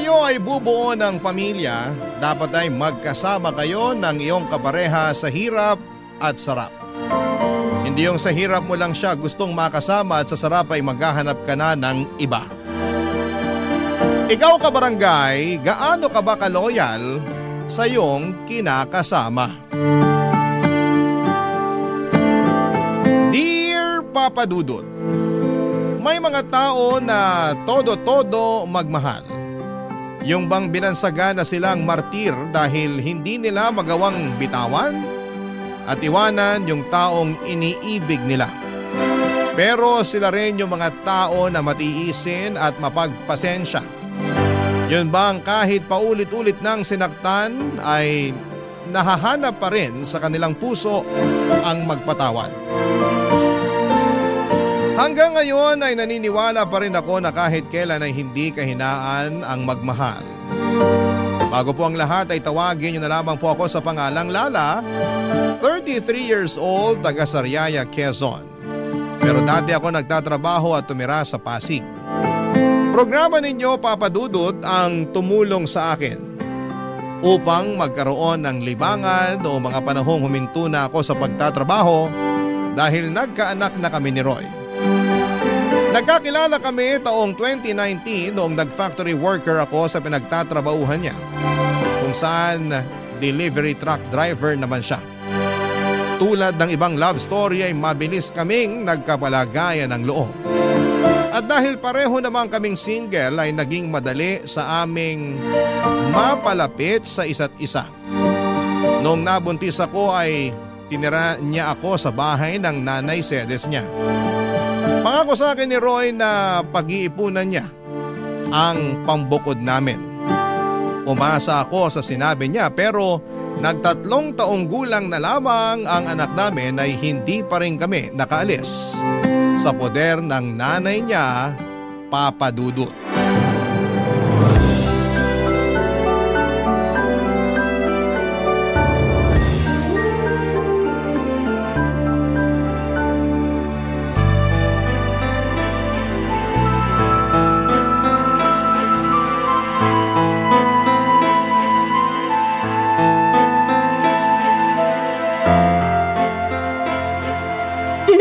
kayo ay bubuo ng pamilya, dapat ay magkasama kayo ng iyong kapareha sa hirap at sarap. Hindi yung sa hirap mo lang siya gustong makasama at sa sarap ay maghahanap ka na ng iba. Ikaw kabarangay, gaano ka ba kaloyal sa iyong kinakasama? Dear Papa Dudut, may mga tao na todo-todo magmahal. Yung bang binansaga na silang martir dahil hindi nila magawang bitawan at iwanan yung taong iniibig nila. Pero sila rin yung mga tao na matiisin at mapagpasensya. Yun bang kahit paulit-ulit nang sinaktan ay nahahanap pa rin sa kanilang puso ang magpatawad. Hanggang ngayon ay naniniwala pa rin ako na kahit kailan ay hindi kahinaan ang magmahal. Bago po ang lahat ay tawagin niyo na lamang po ako sa pangalang Lala, 33 years old, taga Sariaya, Quezon. Pero dati ako nagtatrabaho at tumira sa Pasig. Programa ninyo, Papa Dudut, ang tumulong sa akin upang magkaroon ng libangan o mga panahong huminto na ako sa pagtatrabaho dahil nagkaanak na kami ni Roy. Nagkakilala kami taong 2019 noong nag-factory worker ako sa pinagtatrabahuhan niya, kung saan delivery truck driver naman siya. Tulad ng ibang love story ay mabilis kaming nagkapalagayan ng loob. At dahil pareho naman kaming single ay naging madali sa aming mapalapit sa isa't isa. Noong nabuntis ako ay tinira niya ako sa bahay ng nanay sedes niya. Pangako sa akin ni Roy na pag-iipunan niya ang pambukod namin. Umasa ako sa sinabi niya pero nagtatlong taong gulang na lamang ang anak namin ay hindi pa rin kami nakaalis sa poder ng nanay niya, Papa Dudut.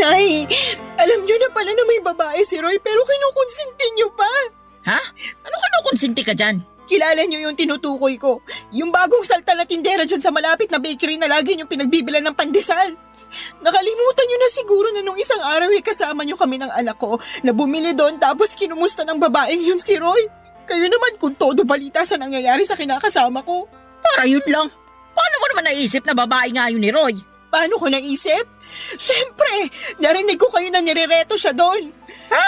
Nay, alam niyo na pala na may babae si Roy pero kinukonsinti niyo pa. Ha? Ano konsinti ka dyan? Kilala niyo yung tinutukoy ko. Yung bagong salta na tindera dyan sa malapit na bakery na lagi niyong pinagbibilan ng pandesal. Nakalimutan niyo na siguro na nung isang araw ay kasama niyo kami ng anak ko na bumili doon tapos kinumusta ng babaeng yun si Roy. Kayo naman kung todo balita sa nangyayari sa kinakasama ko. Para yun lang. Paano mo naman naisip na babae nga yun ni Roy? Paano ko naisip? Siyempre, narinig ko kayo na nirereto siya doon. Ha?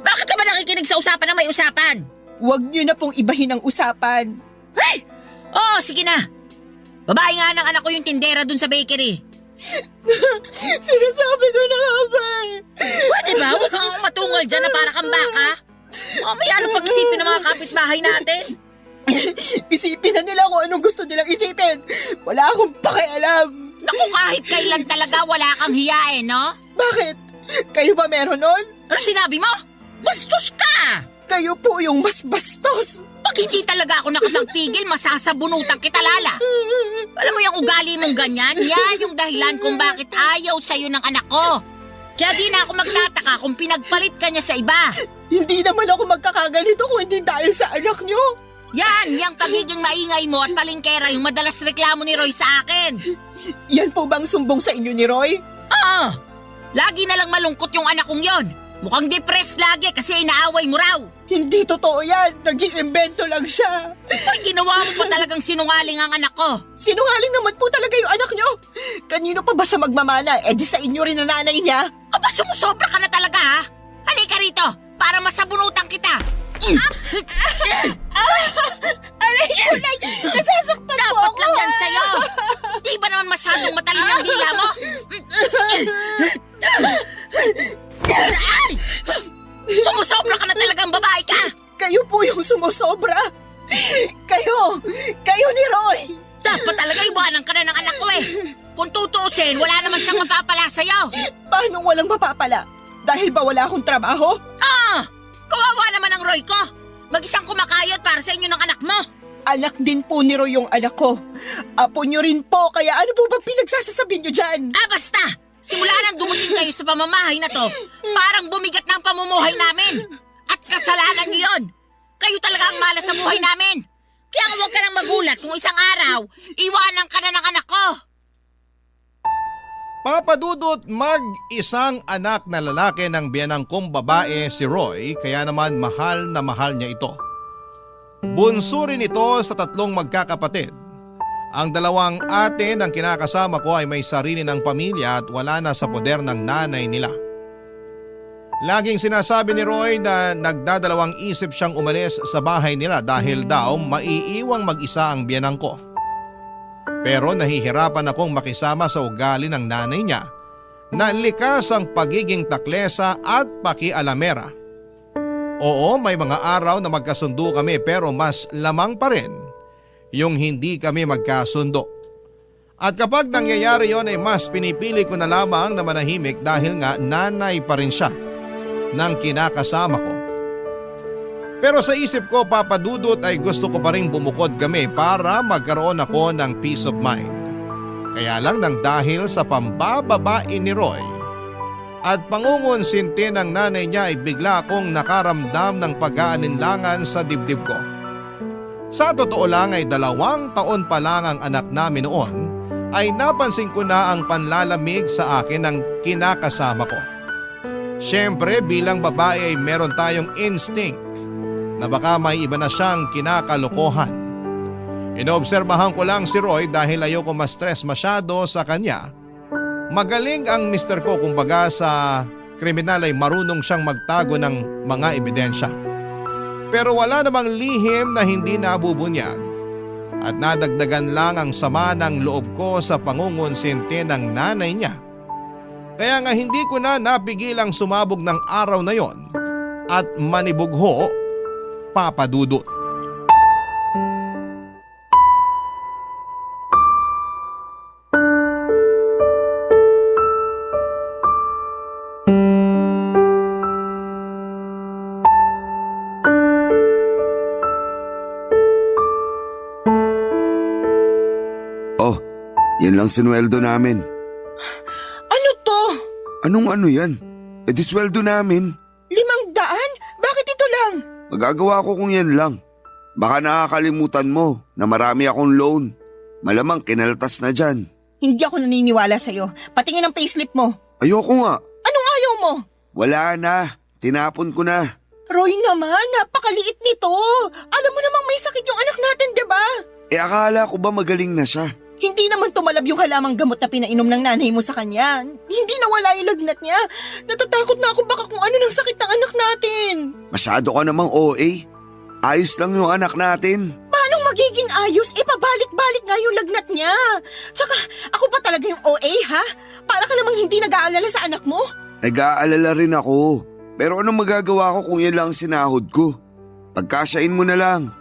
Bakit ka ba nakikinig sa usapan na may usapan? Huwag niyo na pong ibahin ang usapan. Hey! Oo, sige na. Babae nga ng anak ko yung tindera dun sa bakery. Sinasabi ko na nga ba? Pwede ba? Huwag kang matungal dyan na para kang baka. O may ano pag-isipin ng mga kapitbahay natin? Isipin na nila kung anong gusto nilang isipin. Wala akong pakialam. Naku, kahit kailan talaga wala kang hiyain, no? Bakit? Kayo ba meron nun? Ano sinabi mo? Bastos ka! Kayo po yung mas bastos. Pag hindi talaga ako nakapagpigil, masasabunutan kita, Lala. Alam mo yung ugali mong ganyan? Yan yung dahilan kung bakit ayaw sa'yo ng anak ko. Kaya di na ako magtataka kung pinagpalit ka niya sa iba. Hindi naman ako magkakaganito kung hindi dahil sa anak nyo. Yan, yung pagiging maingay mo at palingkera yung madalas reklamo ni Roy sa akin. Yan po bang sumbong sa inyo ni Roy? Oo, lagi na lang malungkot yung anak kong yon. Mukhang depressed lagi kasi inaaway mo raw. Hindi totoo yan. Nag-iimbento lang siya. Ay, ginawa mo pa talagang sinungaling ang anak ko. Sinungaling naman po talaga yung anak nyo. Kanino pa ba siya magmamana? Eh di sa inyo rin na nanay niya. Aba, sumusobra ka na talaga ha. Halika rito para masabunutan kita. Aray ko, Nay! Nasasaktan po Dapat ako! lang yan sa'yo. Di ba naman masyadong matalin ang dila mo? Ay! Sumusobra ka na talagang babae ka. Kayo po yung sumusobra. Kayo ni Roy. Dapat talaga iwanan ka na ng anak ko eh. Kung tutuusin, wala naman siyang mapapala sa'yo. Paano walang mapapala? Dahil ba wala akong trabaho? Ah! Kawawa naman ang Roy ko? Mag-isang kumakayod para sa inyo ng anak mo. Anak din po ni Roy yung anak ko. Apo nyo rin po, kaya ano po ba pinagsasasabi nyo dyan? Basta! Simula nang dumating kayo sa pamamahay na to, parang bumigat na ang pamumuhay namin. At kasalanan niyo yun. Kayo talaga ang malas sa buhay namin. Kaya huwag ka nang magulat kung isang araw, iwanan ka na ng anak ko. Papa Dudut, mag-isang anak na lalaki ng biyanang kong babae si Roy, kaya naman mahal na mahal niya ito. Bunso rin ito sa 3 magkakapatid. Ang 2 ate ng kinakasama ko ay may sarili ng pamilya at wala na sa poder ng nanay nila. Laging sinasabi ni Roy na nagdadalawang isip siyang umalis sa bahay nila dahil daw maiiwang mag-isa ang biyanang ko. Pero nahihirapan akong makisama sa ugali ng nanay niya na likas ang pagiging taklesa at pakialamera. Oo, may mga araw na magkasundo kami pero mas lamang pa rin yung hindi kami magkasundo. At kapag nangyayari yon ay mas pinipili ko na lamang na manahimik dahil nga nanay pa rin siya ng kinakasama ko. Pero sa isip ko, Papa Dudut, ay gusto ko pa rin bumukod kami para magkaroon ako ng peace of mind. Kaya lang nang dahil sa pambababae ni Roy at pangungonsinti ng nanay niya ay bigla akong nakaramdam ng pag-aalinlangan sa dibdib ko. Sa totoo lang ay 2 taon pa lang ang anak namin noon ay napansin ko na ang panlalamig sa akin ng kinakasama ko. Siyempre bilang babae ay meron tayong instinct na baka may iba na siyang kinakalokohan. Inoobserbahan ko lang si Roy dahil ayoko ma-stress masyado sa kanya. Magaling ang mister ko, kumbaga sa kriminal ay marunong siyang magtago ng mga ebidensya. Pero wala namang lihim na hindi nabubunyag at nadagdagan lang ang sama ng loob ko sa pangungonsinti ng nanay niya. Kaya nga hindi ko na napigilang sumabog ng araw na yon at manibugho, Papa Dudut. Oh, yan lang sinweldo namin. Ano to? Anong ano yan? E di sweldo namin. 500? Bakit ito lang? Magagawa ko kung yan lang. Baka nakakalimutan mo na marami akong loan. Malamang kinaltas na dyan. Hindi ako naniniwala sa'yo. Patingin ang payslip mo. Ayoko nga. Anong ayaw mo? Wala na. Tinapon ko na. Roy naman, napakaliit nito. Alam mo namang may sakit yung anak natin, diba? E akala ko ba magaling na siya? Hindi naman tumalab yung halamang gamot na pinainom ng nanay mo sa kanya. Hindi nawala yung lagnat niya. Natatakot na ako baka kung ano ng sakit ng anak natin. Masyado ka namang OA. Ayos lang yung anak natin. Paano magiging ayos? Pabalik-balik nga yung lagnat niya. Tsaka ako pa talaga yung OA, ha? Para ka namang hindi nag-aalala sa anak mo. Nag-aalala rin ako. Pero anong magagawa ko kung yan lang ang sinahod ko? Pagkasyain mo na lang.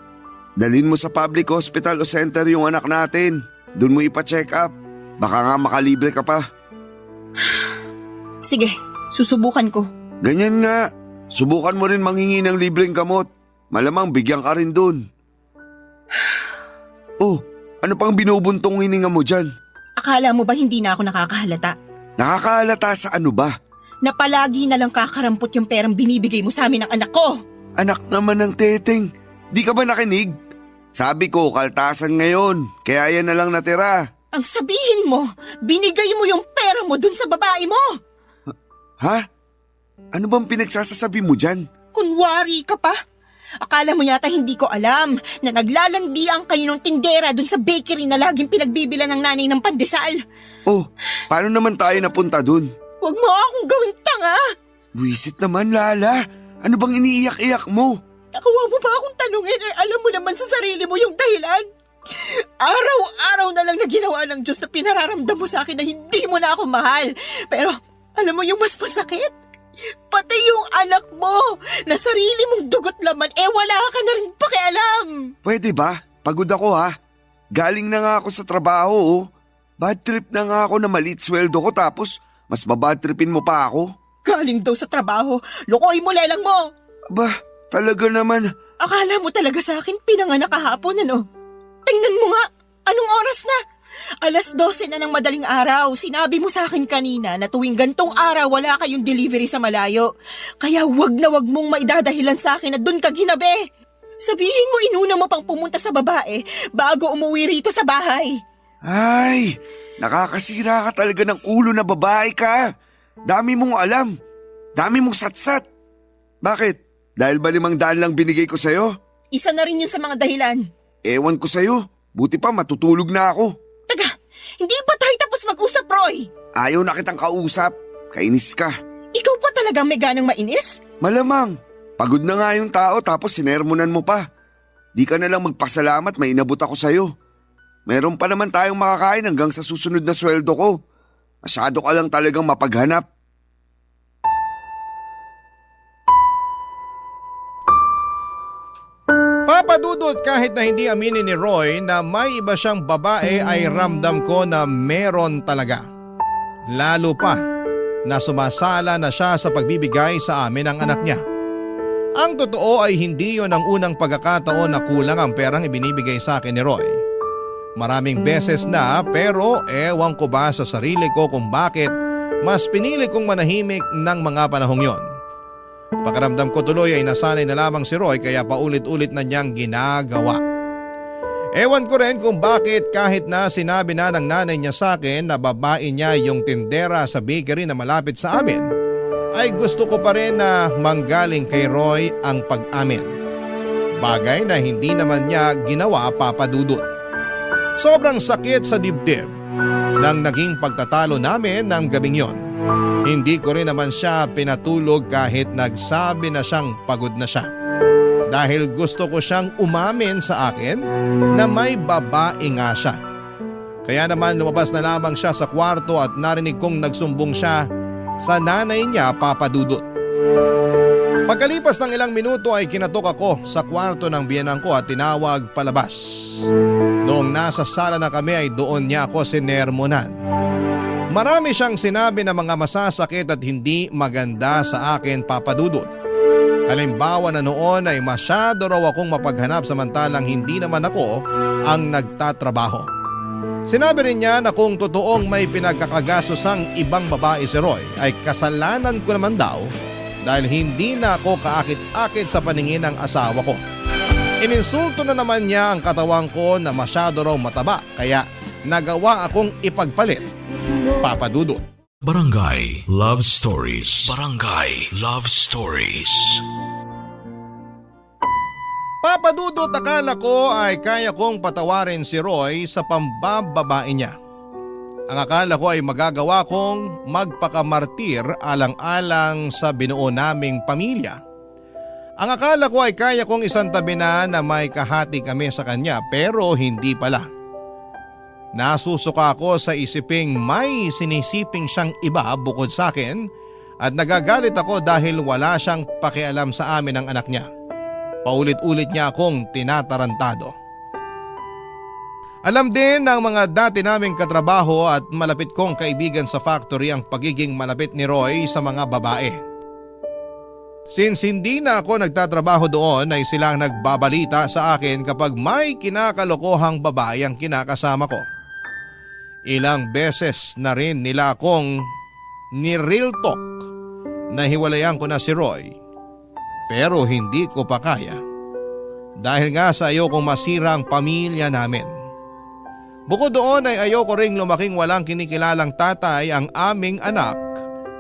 Dalhin mo sa public hospital o center yung anak natin. Doon mo ipa-check up. Baka nga makalibre ka pa. Sige, susubukan ko. Ganyan nga. Subukan mo rin manghingi ng libreng gamot. Malamang bigyan ka rin doon. Oh, ano pang binubuntong hininga mo dyan? Akala mo ba hindi na ako nakakahalata? Nakakahalata sa ano ba? Na palagi na lang kakarampot yung perang binibigay mo sa amin ng anak ko. Anak naman ng teteng. Di ka ba nakinig? Sabi ko, kaltasan ngayon. Kaya yan na lang natira. Ang sabihin mo, binigay mo yung pera mo dun sa babae mo. Ha? Ano bang pinagsasasabi mo dyan? Kunwari ka pa. Akala mo yata hindi ko alam na naglalandian kayo ng tindera dun sa bakery na laging pinagbibilan ng nanay ng pandesal. Oh, paano naman tayo napunta dun? Huwag mo akong gawing tanga. Wisit naman, Lala. Ano bang iniiyak-iyak mo? Nakuha mo ba akong tanungin alam mo naman sa sarili mo yung dahilan? Araw-araw na lang na ginawa ng Diyos na pinararamdam mo sa akin na hindi mo na ako mahal. Pero alam mo yung mas masakit? Pati yung anak mo na sarili mong dugot laman wala ka na rin pakialam. Pwede ba? Pagod ako ha. Galing na nga ako sa trabaho oh. Bad trip na nga ako na maliit sweldo ko tapos mas babad tripin mo pa ako. Galing daw sa trabaho, lukoy mo lelang mo. Aba, Talaga naman. Akala mo talaga sa akin pinanganak kahapon, ano? Tingnan mo nga, anong oras na? 12:00 na ng madaling araw. Sinabi mo sa akin kanina na tuwing gantong araw wala kayong delivery sa malayo. Kaya wag na wag mong maidadahilan sa akin na dun ka ginabi. Sabihin mo inuna mo pang pumunta sa babae bago umuwi rito sa bahay. Ay, nakakasira ka talaga ng ulo na babae ka. Dami mong alam. Dami mong satsat. Bakit? Dahil ba 500 lang binigay ko sa'yo? Isa na rin yun sa mga dahilan. Ewan ko sa'yo. Buti pa matutulog na ako. Taga, hindi pa tayo tapos mag-usap, Roy. Ayaw na kitang kausap. Kainis ka. Ikaw pa talagang may ganang mainis? Malamang. Pagod na nga yung tao tapos sinermonan mo pa. Di ka na lang magpasalamat, may inabot ako sa'yo. Meron pa naman tayong makakain hanggang sa susunod na sweldo ko. Masyado ka lang talagang mapaghanap. Papadudot, kahit na hindi aminin ni Roy na may iba siyang babae ay ramdam ko na meron talaga. Lalo pa na sumasala na siya sa pagbibigay sa amin ng anak niya. Ang totoo ay hindi yon ang unang pagkakataon na kulang ang perang ibinibigay sa akin ni Roy. Maraming beses na, pero ewan ko ba sa sarili ko kung bakit mas pinili kong manahimik ng mga panahong yon. Pakiramdam ko tuloy ay nasanay na lamang si Roy kaya paulit-ulit na niyang ginagawa. Ewan ko rin kung bakit kahit na sinabi na ng nanay niya sa akin na babae niya yung tindera sa bakery na malapit sa amin, ay gusto ko pa rin na manggaling kay Roy ang pag-amin. Bagay na hindi naman niya ginawa, Papadudot. Sobrang sakit sa dibdib nang naging pagtatalo namin ng gabing yon. Hindi ko rin naman siya pinatulog kahit nagsabi na siyang pagod na siya. Dahil gusto ko siyang umamin sa akin na may babae nga siya. Kaya naman lumabas na lamang siya sa kwarto at narinig kong nagsumbong siya sa nanay niya, Papadudot. Pagkalipas ng ilang minuto ay kinatok ako sa kwarto ng biyenan ko at tinawag palabas. Noong nasa sala na kami ay doon niya ako sinermonan. Marami siyang sinabi na mga masasakit at hindi maganda sa akin, Papadudot. Halimbawa na noon ay masyado raw akong mapaghanap samantalang hindi naman ako ang nagtatrabaho. Sinabi rin niya na kung totoong may pinagkakagasosang ibang babae si Roy ay kasalanan ko naman daw dahil hindi na ako kaakit-akit sa paningin ng asawa ko. Ininsulto na naman niya ang katawan ko na masyado raw mataba kaya nagawa akong ipagpalit, Papadudot. Barangay Love Stories. Barangay Love Stories. Papadudot, akala ko ay kaya kong patawarin si Roy sa pambababae niya. Ang akala ko ay magagawa kong magpakamartir alang-alang sa binuo naming pamilya. Ang akala ko ay kaya kong isantabi na may kahati kami sa kanya pero hindi pala. Nasusuka ako sa isiping may sinisiping siyang iba bukod sa akin at nagagalit ako dahil wala siyang pakialam sa amin ng anak niya. Paulit-ulit niya akong tinatarantado. Alam din ng mga dati naming katrabaho at malapit kong kaibigan sa factory ang pagiging malapit ni Roy sa mga babae. Since hindi na ako nagtatrabaho doon ay silang nagbabalita sa akin kapag may kinakalokohang babae ang kinakasama ko. Ilang beses na rin nila akong ni-real talk na hiwalayan ko na si Roy. Pero hindi ko pa kaya. Dahil nga sa ayokong masira ang pamilya namin. Bukod doon ay ayoko ring lumaking walang kinikilalang tatay ang aming anak,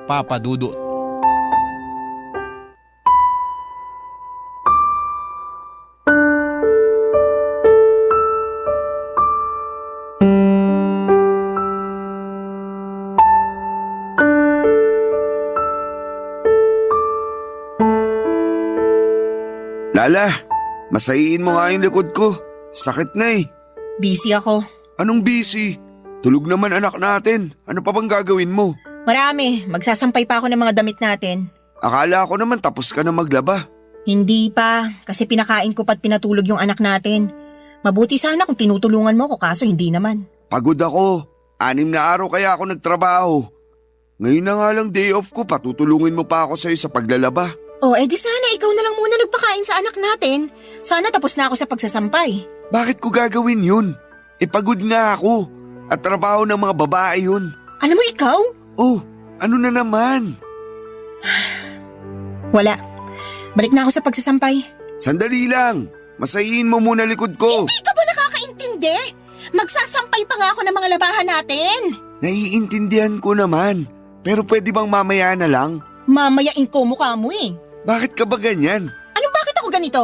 Papadudot. Lala, masayiin mo nga yung likod ko. Sakit na eh. Busy ako. Anong busy? Tulog naman anak natin. Ano pa bang gagawin mo? Marami. Magsasampay pa ako ng mga damit natin. Akala ko naman tapos ka na maglaba. Hindi pa. Kasi pinakain ko pa't pinatulog yung anak natin. Mabuti sana kung tinutulungan mo ko kaso hindi naman. Pagod ako. 6 na araw kaya ako nagtrabaho. Ngayon na nga lang day off ko, patutulungin mo pa ako sa'yo sa paglalaba. Oh, edi sana ikaw na lang muna nagpakain sa anak natin. Sana tapos na ako sa pagsasampay. Bakit ko gagawin yun? Pagod nga ako. At trabaho ng mga babae yun. Alam mo ikaw? Oh, ano na naman? Wala. Balik na ako sa pagsasampay. Sandali lang. Masayin mo muna likod ko. Hindi ka ba nakakaintindi? Magsasampay pa nga ako ng mga labahan natin. Naiintindihan ko naman. Pero pwede bang mamaya na lang? Mamayain ko mukha mo eh. Bakit ka ba ganyan? Anong bakit ako ganito?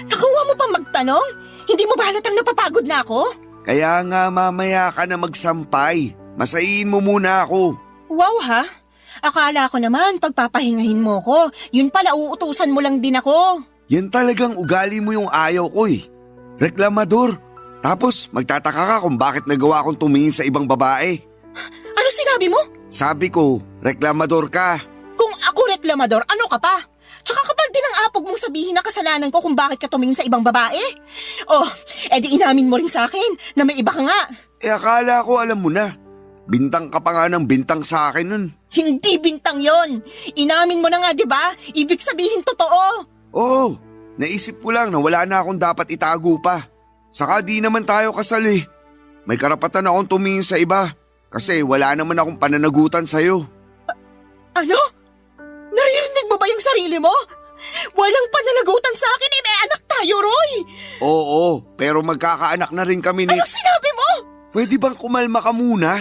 Nakuha mo pa magtanong? Hindi mo ba halatang napapagod na ako? Kaya nga mamaya ka na magsampay. Masayin mo muna ako. Wow ha? Akala ko naman pagpapahingahin mo ko. Yun pala uutusan mo lang din ako. Yan talagang ugali mo yung ayaw ko eh. Reklamador. Tapos magtataka ka kung bakit nagawa kong tumingin sa ibang babae. Ano sinabi mo? Sabi ko, reklamador ka. Kung ako reklamador, ano ka pa? Tsaka kapal din ang apog mong sabihin na kasalanan ko kung bakit ka tumingin sa ibang babae. Oh, edi inamin mo rin sa akin na may iba ka nga. Akala ko alam mo na. Bintang ka pa nga ng bintang sa akin nun. Hindi bintang yon. Inamin mo na nga, di ba? Ibig sabihin totoo. Oo, naisip ko lang na wala na akong dapat itago pa. Saka di naman tayo kasal eh. May karapatan akong tumingin sa iba kasi wala naman akong pananagutan sa'yo. Ano? Naririnig mo ba yung sarili mo? Walang pananagutan sa akin eh, may anak tayo, Roy! Oo, pero magkakaanak na rin kami ni... Ano sinabi mo? Pwede bang kumalma ka muna?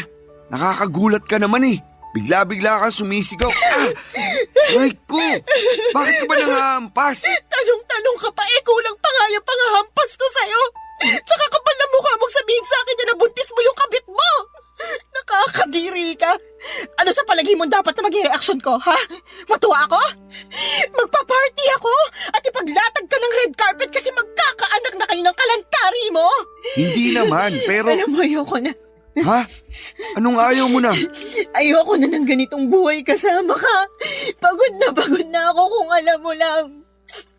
Nakakagulat ka naman eh. Bigla-bigla kang sumisigaw. Aray ko! Bakit ka ba nangahampas? Tanong-tanong ka pa eh, kulang pa nga yung pangahampas ko sa'yo. Tsaka kapal na mukha mong sabihin sa akin na nabuntis mo yung kabit mo. Nakakadiri ka. Ano sa palagay mo dapat na maging reaksyon ko, ha? Matuwa ako? Magpa-party ako at ipaglatag ka ng red carpet kasi magkakaanak na kayo ng kalantari mo? Hindi naman, pero... Alam mo, ayoko na. Ha? Anong ayaw mo na? Ayoko na ng ganitong buhay kasama ka. Pagod na ako kung alam mo lang.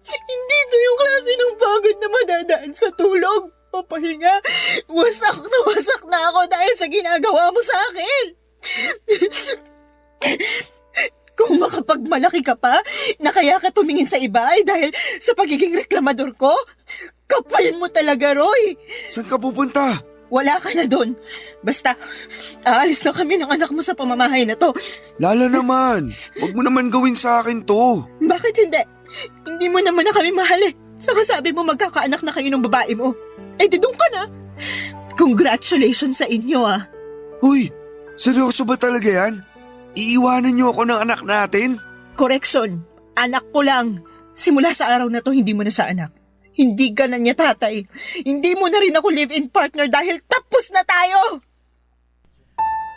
Hindi ito yung klase ng pagod na madadaan sa tulog. Papahinga, wasak na ako dahil sa ginagawa mo sa akin. Kung makapagmalaki ka pa, na kaya ka tumingin sa iba ay dahil sa pagiging reklamador ko, kapal mo talaga, Roy. Saan ka pupunta? Wala ka na doon. Basta, aalis na kami ng anak mo sa pamamahay na to. Lala naman, wag mo naman gawin sa akin to. Bakit hindi? Hindi mo naman na kami mahal eh. Saka sabi mo magkakaanak na kayo ng babae mo. Eh di doon ka na. Congratulations sa inyo ah. Uy, seryoso ba talaga yan? Iiwanan niyo ako ng anak natin? Correction, anak ko lang. Simula sa araw na to, hindi mo na sa anak. Hindi ka na niya tatay. Hindi mo na rin ako live-in partner dahil tapos na tayo.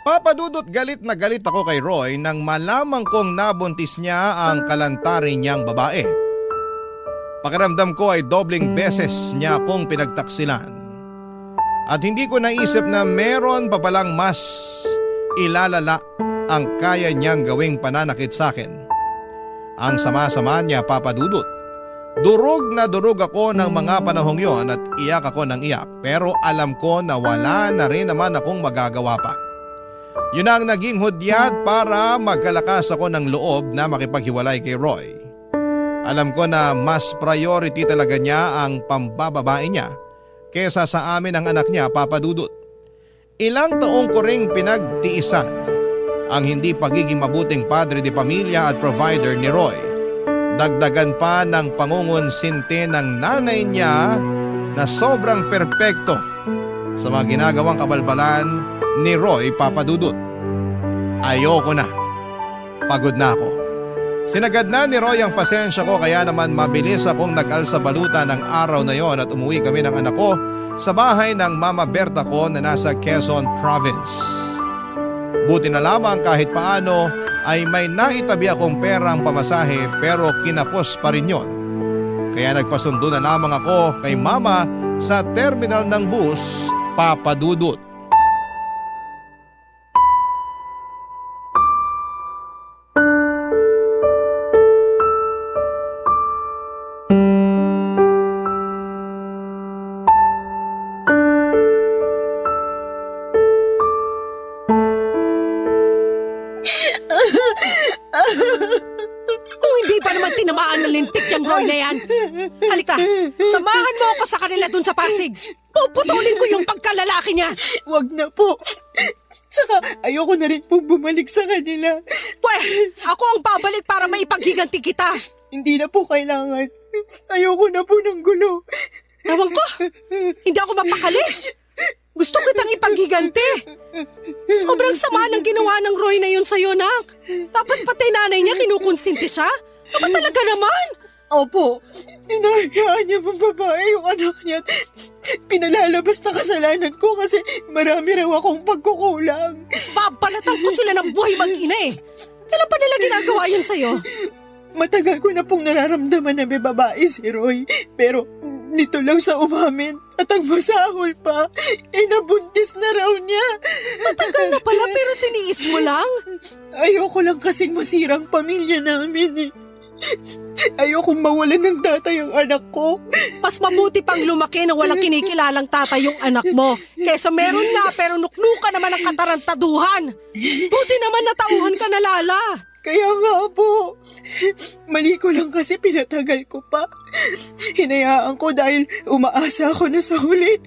Papadudot galit na galit ako kay Roy nang malamang kong nabuntis niya ang kalantari niyang babae. Pakiramdam ko ay dobling beses niya akong pinagtaksilan. At hindi ko naisip na meron pa palang mas ilalala ang kaya niyang gawing pananakit sa akin. Ang sama-sama niya, Papadudot. Durog na durog ako ng mga panahong yon at iyak ako ng iyak, pero alam ko na wala na rin naman akong magagawa pa. Yun ang naging hudyat para magkalakas ako ng loob na makipaghiwalay kay Roy. Alam ko na mas priority talaga niya ang pambababae niya kesa sa amin ang anak niya, Papadudot. Ilang taong ko ring pinagtiisan ang hindi pagiging mabuting padre de pamilya at provider ni Roy. Dagdagan pa ng pangungonsinti ng nanay niya na sobrang perpekto sa mga ginagawang kabalbalan ni Roy, Papadudot. Ayoko na. Pagod na ako. Sinagad na ni Roy ang pasensya ko kaya naman mabilis akong nag-alsa baluta ng araw na yon at umuwi kami ng anak ko sa bahay ng Mama Berta ko na nasa Quezon Province. Buti na lamang kahit paano ay may naitabi akong perang pamasahe pero kinapos pa rin yon. Kaya nagpasundo na lamang ako kay Mama sa terminal ng bus, Papadudot. Kung hindi pa naman tinamaan yung Roy na yan. Halika, samahan mo ako sa kanila dun sa Pasig. Puputulin ko yung pagkalalaki niya. Wag na po. Tsaka ayoko na rin pong bumalik sa kanila. Pwes, ako ang babalik para maipaghiganti kita. Hindi na po kailangan. Ayoko na po ng gulo. Ewan ko, hindi ako mapakali. Gusto kitang ipaghiganti. Sobrang sama ng ginawa ng Roy na yun sa'yo, nak. Tapos pati nanay niya kinukonsinti siya. Ano talaga naman? Opo, inahayaan niya ng babae yung anak niya. Pinalalabas na kasalanan ko kasi marami raw akong pagkukulang. Babalatan ko sila ng buhay mag-ina eh. Kailan pa nila ginagawa yun sa'yo? Matagal ko na pong nararamdaman na may babae si Roy. Pero nito lang sa umamin at ang masahol pa, nabuntis na raw niya. Matagal na pala pero tiniis mo lang. Ayoko lang kasing masirang pamilya namin eh. Ayokong mawalan ng tatay ang anak ko. Mas mabuti pang lumaki na walang kinikilalang tatay yung anak mo. Kesa meron nga pero nuknuka naman ang katarantaduhan. Buti naman natauhan ka na, Lala. Kaya nga po, mali ko lang kasi pinatagal ko pa. Hinayaan ko dahil umaasa ako na sa huli.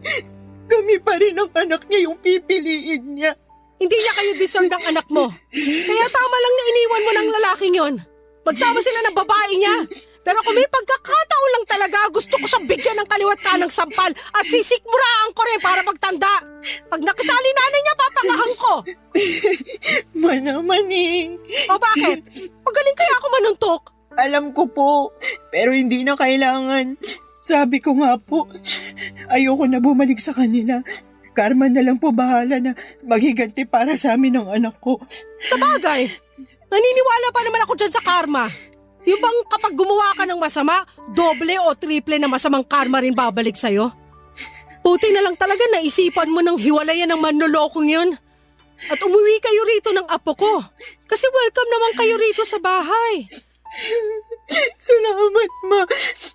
Kami pa rin ang anak niya yung pipiliin niya. Hindi niya kayo deserve ng anak mo. Kaya tama lang na iniwan mo ng lalaking yon. Magsama sila ng babae niya. Pero kung may pagkakataon lang talaga, gusto ko siyang bigyan ng kaliwat kanang sampal at sisikmuraan ko rin para magtanda. Pag nakisali nanay niya, papangahan ko. Manaman eh. O bakit? Magaling kaya ako manuntok. Alam ko po, pero hindi na kailangan. Sabi ko nga po, ayoko na bumalik sa kanila. Karma na lang po bahala na maghiganti para sa amin ng anak ko. Sa bagay, naniniwala pa naman ako dyan sa karma. Yung bang kapag gumawa ka ng masama, doble o triple na masamang karma rin babalik sa'yo? Buti na lang talaga naisipan mo ng hiwalayan ng manlolokong yun. At umuwi kayo rito ng apo ko. Kasi welcome naman kayo rito sa bahay. Salamat, Ma.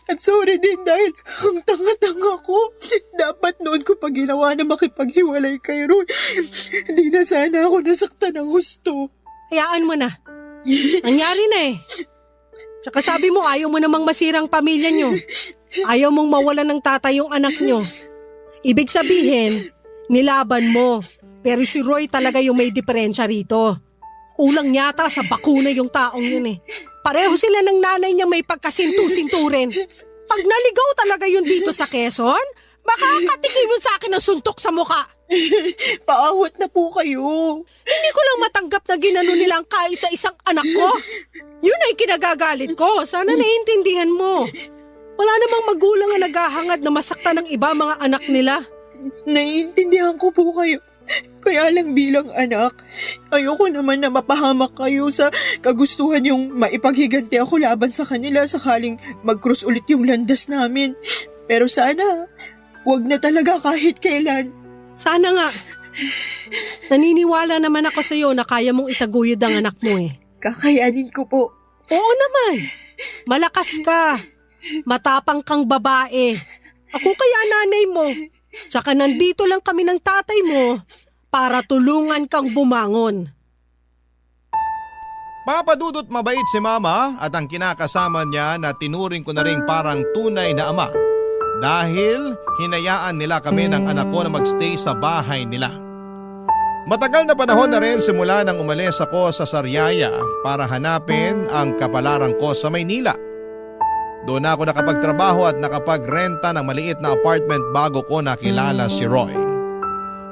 At sorry din dahil ang tanga-tanga ko. Dapat noon ko pa ginawa na makipaghiwalay kay Roy. Hindi na sana ako nasaktan ng gusto. Hayaan mo na. Nangyari na eh. Tsaka sabi mo ayaw mo namang masirang pamilya nyo. Ayaw mong mawalan ng tatay yung anak nyo. Ibig sabihin, nilaban mo. Pero si Roy talaga yung may diferensya rito. Kulang yata sa bakuna yung taong yun eh. Pareho sila ng nanay niya may pagkasintu-sinturin. Pag naligaw talaga yun dito sa Quezon, makakatikim mo sa akin ng suntok sa muka. Paawat na po kayo. Hindi ko lang matanggap na ginano nilang kaisa-isang anak ko. Yun ay kinagagalit ko. Sana naiintindihan mo. Wala namang magulang na naghahangad na masaktan ng iba mga anak nila. Naiintindihan ko po kayo. Kaya lang bilang anak, ayoko naman na mapahamak kayo sa kagustuhan yung maipaghiganti ako laban sa kanila sakaling mag-cross ulit yung landas namin. Pero sana, wag na talaga kahit kailan. Sana nga. Naniniwala naman ako sa iyo na kaya mong itaguyod ang anak mo eh. Kakayanin ko po. Oo naman. Malakas ka. Matapang kang babae. Ako kaya nanay mo. Tsaka nandito lang kami ng tatay mo para tulungan kang bumangon. Papadudot mabait si Mama at ang kinakasama niya na tinuring ko na rin parang tunay na ama. Dahil hinayaan nila kami ng anak ko na magstay sa bahay nila. Matagal na panahon na rin simula nang umalis ako sa Sariaya para hanapin ang kapalaran ko sa Maynila. Doon ako nakapagtrabaho at nakapagrenta ng maliit na apartment bago ko nakilala si Roy.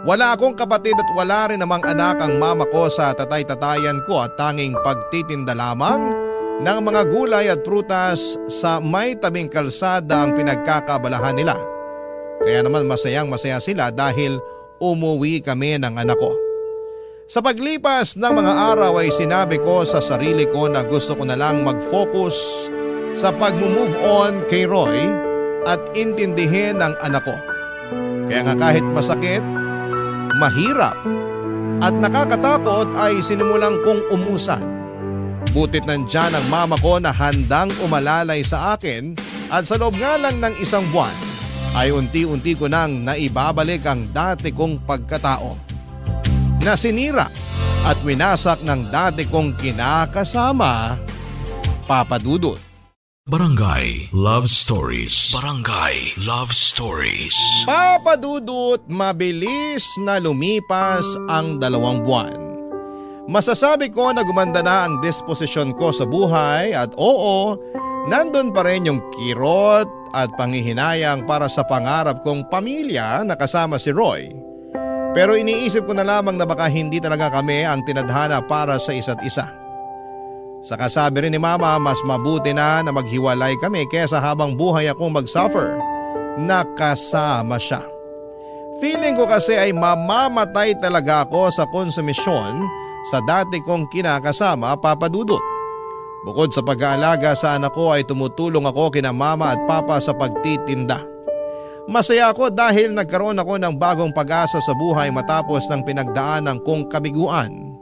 Wala akong kapatid at wala rin namang anak ang mama ko sa tatay-tatayan ko at tanging pagtitinda lamang ng mga gulay at prutas sa may tabing kalsada ang pinagkakabalahan nila. Kaya naman masayang-masaya sila dahil umuwi kami ng anak ko. Sa paglipas ng mga araw ay sinabi ko sa sarili ko na gusto ko na lang mag-focus sa pag-move on kay Roy at intindihin ang anak ko. Kaya nga kahit masakit, mahirap at nakakatakot ay sinimulang kong umusan. Butit nandyan ang mama ko na handang umalalay sa akin at sa loob nga lang ng isang buwan ay unti-unti ko nang naibabalik ang dati kong pagkatao na sinira at winasak ng dati kong kinakasama, Papa Dudut. Barangay Love Stories. Barangay Love Stories. Papadudot, mabilis na lumipas ang 2 buwan. Masasabi ko na gumanda na ang disposisyon ko sa buhay at oo, nandun pa rin yung kirot at panghihinayang para sa pangarap kong pamilya na kasama si Roy. Pero iniisip ko na lamang na baka hindi talaga kami ang tinadhana para sa isa't isa. Saka sabi rin ni Mama, mas mabuti na maghiwalay kami kesa habang buhay akong mag-suffer na kasama siya. Feeling ko kasi ay mamamatay talaga ako sa konsumisyon sa dati kong kinakasama, Papa Dudut. Bukod sa pag-aalaga sa anak ko ay tumutulong ako kina Mama at Papa sa pagtitinda. Masaya ako dahil nagkaroon ako ng bagong pag-asa sa buhay matapos ng pinagdaanan kong kabiguan.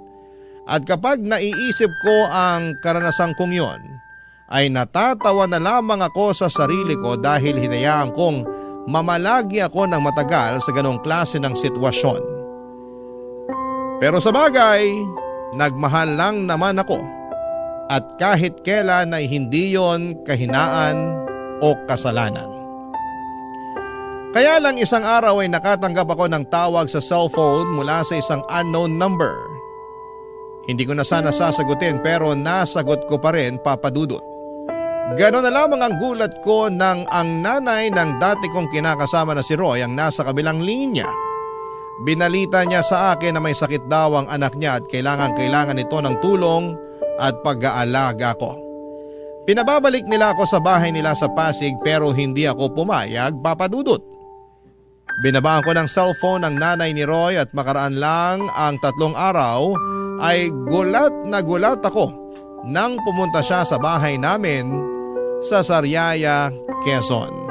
At kapag naiisip ko ang karanasang kong yon, ay natatawa na lamang ako sa sarili ko dahil hinayaan kong mamalagi ako ng matagal sa ganong klase ng sitwasyon. Pero sa bagay, nagmahal lang naman ako at kahit kailan ay hindi yon kahinaan o kasalanan. Kaya lang isang araw ay nakatanggap ako ng tawag sa cellphone mula sa isang unknown number. Hindi ko na sana sasagutin pero nasagot ko pa rin, Papa Dudut. Ganon na lamang ang gulat ko nang ang nanay ng dati kong kinakasama na si Roy ang nasa kabilang linya. Binalita niya sa akin na may sakit daw ang anak niya at kailangan nito ng tulong at pag-aalaga ko. Pinababalik nila ako sa bahay nila sa Pasig pero hindi ako pumayag, Papa Dudut. Binabaan ko ng cellphone ang nanay ni Roy at makaraan lang ang 3 araw ay gulat na gulat ako nang pumunta siya sa bahay namin sa Sariaya, Quezon.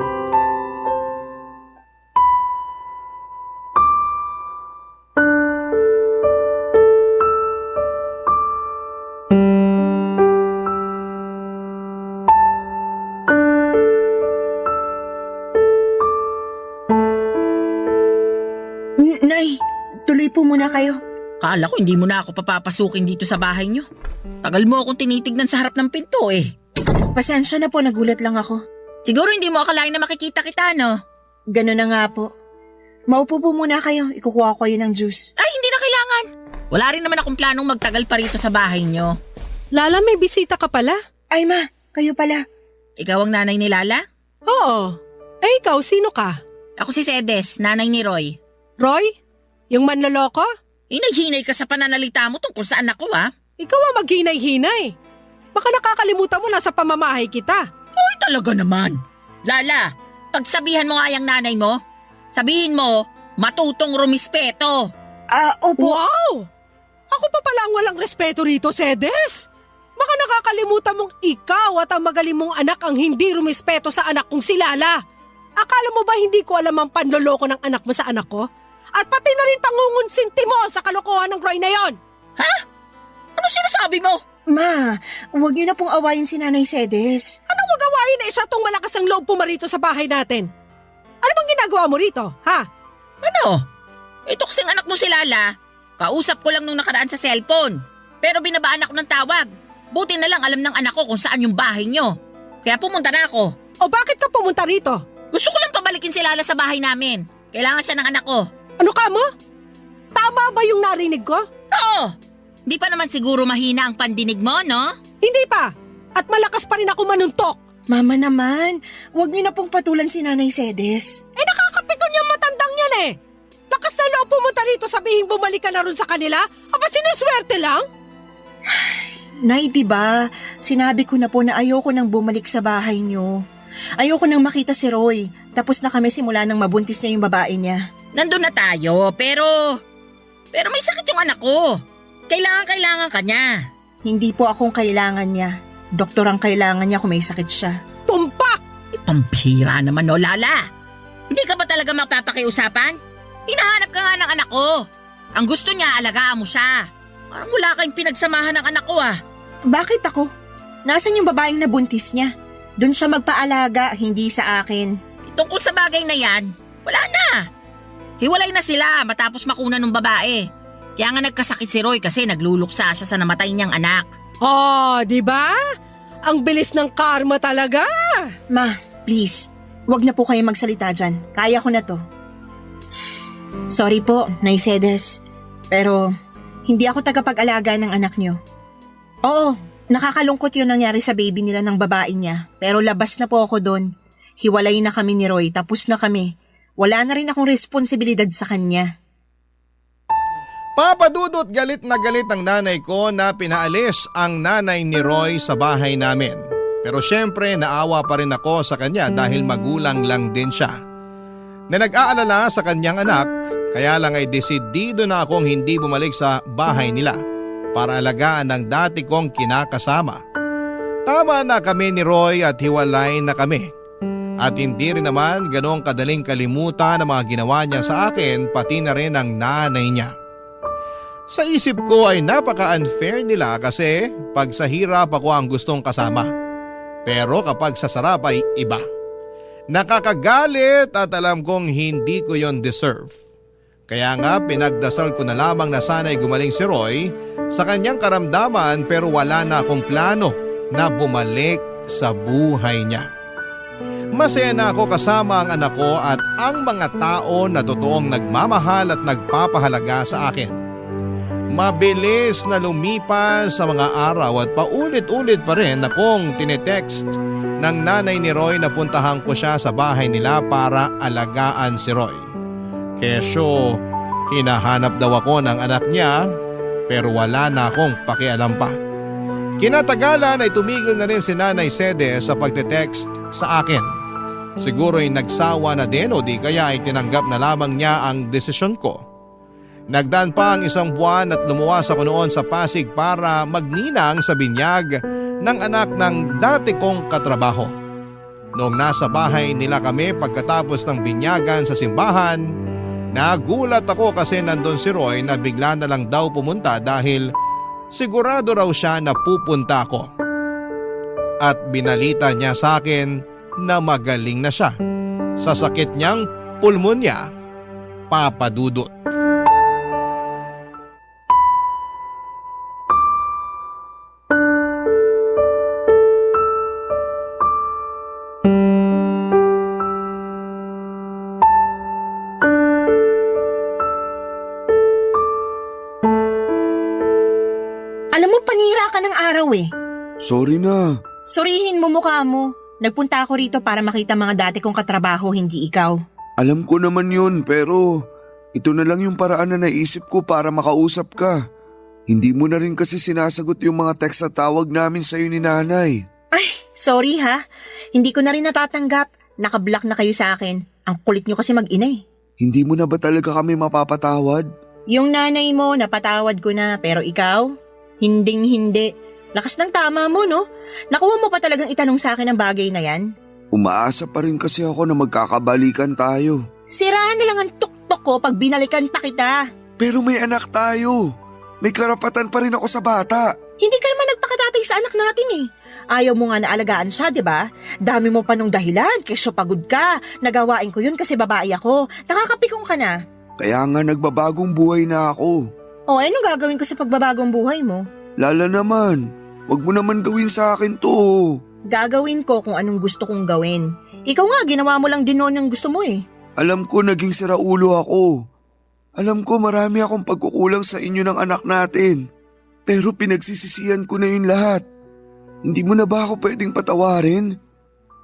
Nay, tuloy po muna kayo. Kala ko hindi mo na ako papapasukin dito sa bahay niyo. Tagal mo akong tinitignan sa harap ng pinto eh. Pasensya na po, nagulat lang ako. Siguro hindi mo akalain na makikita kita, no? Ganun na nga po. Maupo po muna kayo, ikukuha ko kayo ng juice. Ay, hindi na kailangan. Wala rin naman akong planong magtagal pa rito sa bahay niyo. Lala, may bisita ka pala? Ay ma, kayo pala. Ikaw ang nanay ni Lala? Oo. Eh ikaw, sino ka? Ako si Sedes, nanay ni Roy. Roy? Yung manloloko? Hinay-hinay ka sa pananalita mo tungkol sa anak ko, ha? Ikaw ang maghinay-hinay. Baka nakakalimutan mo nasa pamamahay kita. Ay, talaga naman. Lala, pagsabihan mo nga yung nanay mo, sabihin mo, matutong rumispeto. Opo. Wow! Ako pa pala ang walang respeto rito, Sedes. Baka nakakalimutan mong ikaw at ang magaling mong anak ang hindi rumispeto sa anak kong si Lala. Akala mo ba hindi ko alam ang panloloko ng anak mo sa anak ko? At pati na rin pangungunsinti mo sa kalokohan ng Roy na yon. Ha? Ano sinasabi mo? Ma, huwag niyo na pong awayin si Nanay Sedes. Anong magawain na isa tong malakas ang loob pumarito sa bahay natin? Ano bang ginagawa mo rito, ha? Ano? Ito kasing anak mo si Lala. Kausap ko lang nung nakaraan sa cellphone. Pero binabaan ako ng tawag. Buti na lang alam ng anak ko kung saan yung bahay nyo. Kaya pumunta na ako. O bakit ka pumunta rito? Gusto ko lang pabalikin si Lala sa bahay namin. Kailangan siya ng anak ko. Ano ka mo? Tama ba yung narinig ko? Oo! Di pa naman siguro mahina ang pandinig mo, no? Hindi pa. At malakas pa rin ako manuntok. Mama naman, huwag niyo na pong patulan si Nanay Sedes. Eh nakakapikon yung matandang yan eh. Lakas na loob pumunta rito sabihin bumalik ka na rin sa kanila? Aba sinuswerte lang? Nay, diba? Sinabi ko na po na ayoko nang bumalik sa bahay niyo. Ayoko nang makita si Roy. Tapos na kami simula nang mabuntis niya yung babae niya. Nandun na tayo, pero may sakit yung anak ko. Kailangan ka niya. Hindi po akong kailangan niya. Doktor ang kailangan niya kung may sakit siya. Tumpak! Pampira naman, no, Lala. Hindi ka ba talaga magpapakiusapan? Hinahanap ka nga ng anak ko. Ang gusto niya, alagaan mo siya. Parang wala kayong pinagsamahan ng anak ko, ah. Bakit ako? Nasaan yung babaeng nabuntis niya? Doon siya magpaalaga, hindi sa akin. Tungkol sa bagay na yan, wala na. Hiwalay na sila matapos makuna ng babae. Kaya nga nagkasakit si Roy kasi nagluluksa siya sa namatay niyang anak. Oh, di ba? Ang bilis ng karma talaga. Ma, please, wag na po kayo magsalita dyan. Kaya ko na to. Sorry po, Nay Cedes. Pero hindi ako tagapag-alaga ng anak niyo. Oo, nakakalungkot yung nangyari sa baby nila ng babae niya. Pero labas na po ako doon. Hiwalay na kami ni Roy, tapos na kami. Wala na rin akong responsibilidad sa kanya. Papadudot galit na galit ang nanay ko na pinaalis ang nanay ni Roy sa bahay namin. Pero syempre naawa pa rin ako sa kanya dahil magulang lang din siya. Na nag-aalala sa kanyang anak, kaya lang ay desidido na akong hindi bumalik sa bahay nila para alagaan ang dati kong kinakasama. Tama na kami ni Roy at hiwalay na kami. At hindi rin naman ganong kadaling kalimutan ang mga ginawa niya sa akin pati na rin ang nanay niya. Sa isip ko ay napaka-unfair nila kasi pag sa hirap ako ang gustong kasama. Pero kapag sa sarap ay iba. Nakakagalit at alam kong hindi ko yon deserve. Kaya nga pinagdasal ko na lamang na sana'y gumaling si Roy sa kanyang karamdaman pero wala na akong plano na bumalik sa buhay niya. Masaya na ako kasama ang anak ko at ang mga tao na totoong nagmamahal at nagpapahalaga sa akin. Mabilis na lumipas sa mga araw at paulit-ulit pa rin akong tinetext ng nanay ni Roy na puntahan ko siya sa bahay nila para alagaan si Roy. Kesyo, hinahanap daw ako ng anak niya pero wala na akong pakialam pa. Kinatagalan ay tumigil na rin si Nanay Sede sa pagte-text sa akin. Siguro'y nagsawa na din o di kaya ay tinanggap na lamang niya ang desisyon ko. Nagdaan pa ang isang buwan at lumuwas ako noon sa Pasig para magninang sa binyag ng anak ng dati kong katrabaho. Noong nasa bahay nila kami pagkatapos ng binyagan sa simbahan, nagulat ako kasi nandun si Roy na bigla na lang daw pumunta dahil sigurado raw siya na pupunta ako. At binalita niya sa akin na magaling na siya sa sakit niyang pulmonya, papadudot. Alam mo, panira ka ng araw eh. Sorry na. Surihin mo mukha mo. Nagpunta ako rito para makita mga dati kong katrabaho, hindi ikaw. Alam ko naman yun pero ito na lang yung paraan na naisip ko para makausap ka. Hindi mo na rin kasi sinasagot yung mga text at tawag namin sa'yo ni nanay. Ay, sorry ha. Hindi ko na rin natatanggap. Nakablock na kayo sa akin. Ang kulit nyo kasi mag-ina eh. Hindi mo na ba talaga kami mapapatawad? Yung nanay mo, napatawad ko na. Pero ikaw, hinding-hindi. Lakas ng tama mo, no? Nakuha mo pa talagang itanong sa akin ang bagay na yan? Umaasa pa rin kasi ako na magkakabalikan tayo. Siraan na lang ang tuktok ko pag binalikan pa kita. Pero may anak tayo. May karapatan pa rin ako sa bata. Hindi ka naman nagpakatatay sa anak natin eh. Ayaw mo nga na alagaan siya, di ba? Dami mo pa nung dahilan, kesyo pagod ka. Nagawain ko yun kasi babae ako. Nakakapikong ka na. Kaya nga nagbabagong buhay na ako. O, anong gagawin ko sa pagbabagong buhay mo? Lala naman, wag mo naman gawin sa akin to. Gagawin ko kung anong gusto kong gawin. Ikaw nga, ginawa mo lang din noon yung gusto mo eh. Alam ko naging siraulo ako. Alam ko marami akong pagkukulang sa inyo ng anak natin. Pero pinagsisisihan ko na yun lahat. Hindi mo na ba ako pwedeng patawarin?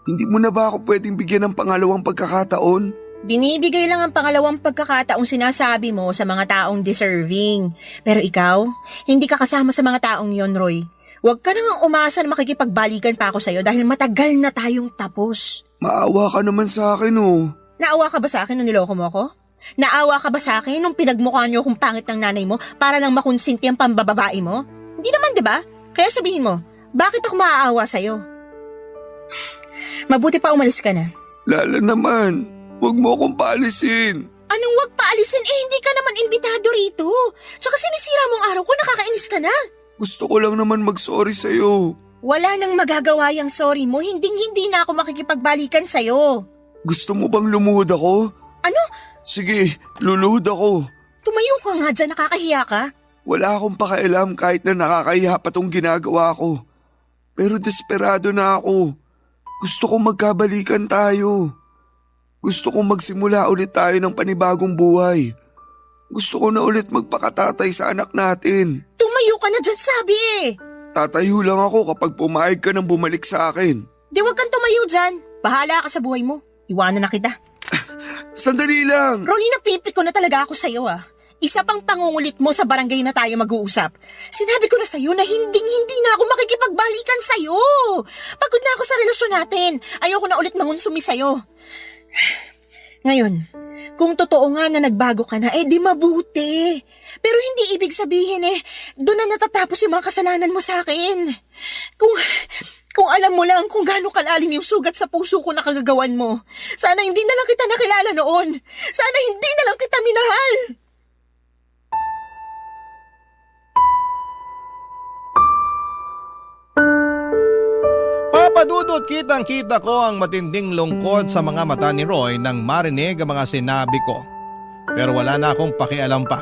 Hindi mo na ba ako pwedeng bigyan ng pangalawang pagkakataon? Binibigay lang ang pangalawang pagkakataong sinasabi mo sa mga taong deserving. Pero ikaw, hindi ka kasama sa mga taong yon, Roy. Huwag ka nang umasa na makikipagbalikan pa ako sa'yo dahil matagal na tayong tapos. Maawa ka naman sa akin oh. Naawa ka ba sa akin nung niloko mo ako? Naawa ka ba sa akin nung pinagmukha niyo kung pangit ng nanay mo para lang makonsinti ang pambababae mo? Hindi naman, di ba? Kaya sabihin mo, bakit ako maaawa sa'yo? Mabuti pa umalis ka na. Lala naman, huwag mo akong paalisin. Anong wag paalisin? Hindi ka naman imbitado rito. Tsaka sinisira mong araw ko, nakakainis ka na. Gusto ko lang naman mag-sorry sa'yo. Wala nang magagawa yung sorry mo, hindi na ako makikipagbalikan sa'yo. Gusto mo bang lumuhod ako? Ano? Sige, luluhod ako. Tumayo ka nga dyan, nakakahiya ka. Wala akong pakialam kahit na nakakahiya pa tong ginagawa ko. Pero desperado na ako. Gusto kong magkabalikan tayo. Gusto kong magsimula ulit tayo ng panibagong buhay. Gusto ko na ulit magpakatatay sa anak natin. Tumayo ka na dyan, sabi eh. Tatayo lang ako kapag pumayag ka nang bumalik sa akin. Di wag kang tumayo dyan. Bahala ka sa buhay mo. Iwanan na kita. Sandali lang! Roy, napipik ko na talaga ako sa'yo ah. Isa pang pangungulit mo sa barangay na tayo mag-uusap. Sinabi ko na sa'yo na hindi na ako makikipagbalikan sa'yo. Pagod na ako sa relasyon natin. Ayoko na ulit mangunsumi sa'yo. Ngayon, kung totoo nga na nagbago ka na, di mabuti. Pero hindi ibig sabihin doon na natatapos yung mga kasalanan mo sa akin. Kung alam mo lang kung gaano kalalim yung sugat sa puso ko na kagagawan mo. Sana hindi na lang kita nakilala noon. Sana hindi na lang kita minahal. Papadudot, kitang-kita ko ang matinding lungkot sa mga mata ni Roy nang marinig ang mga sinabi ko. Pero wala na akong pakialam pa.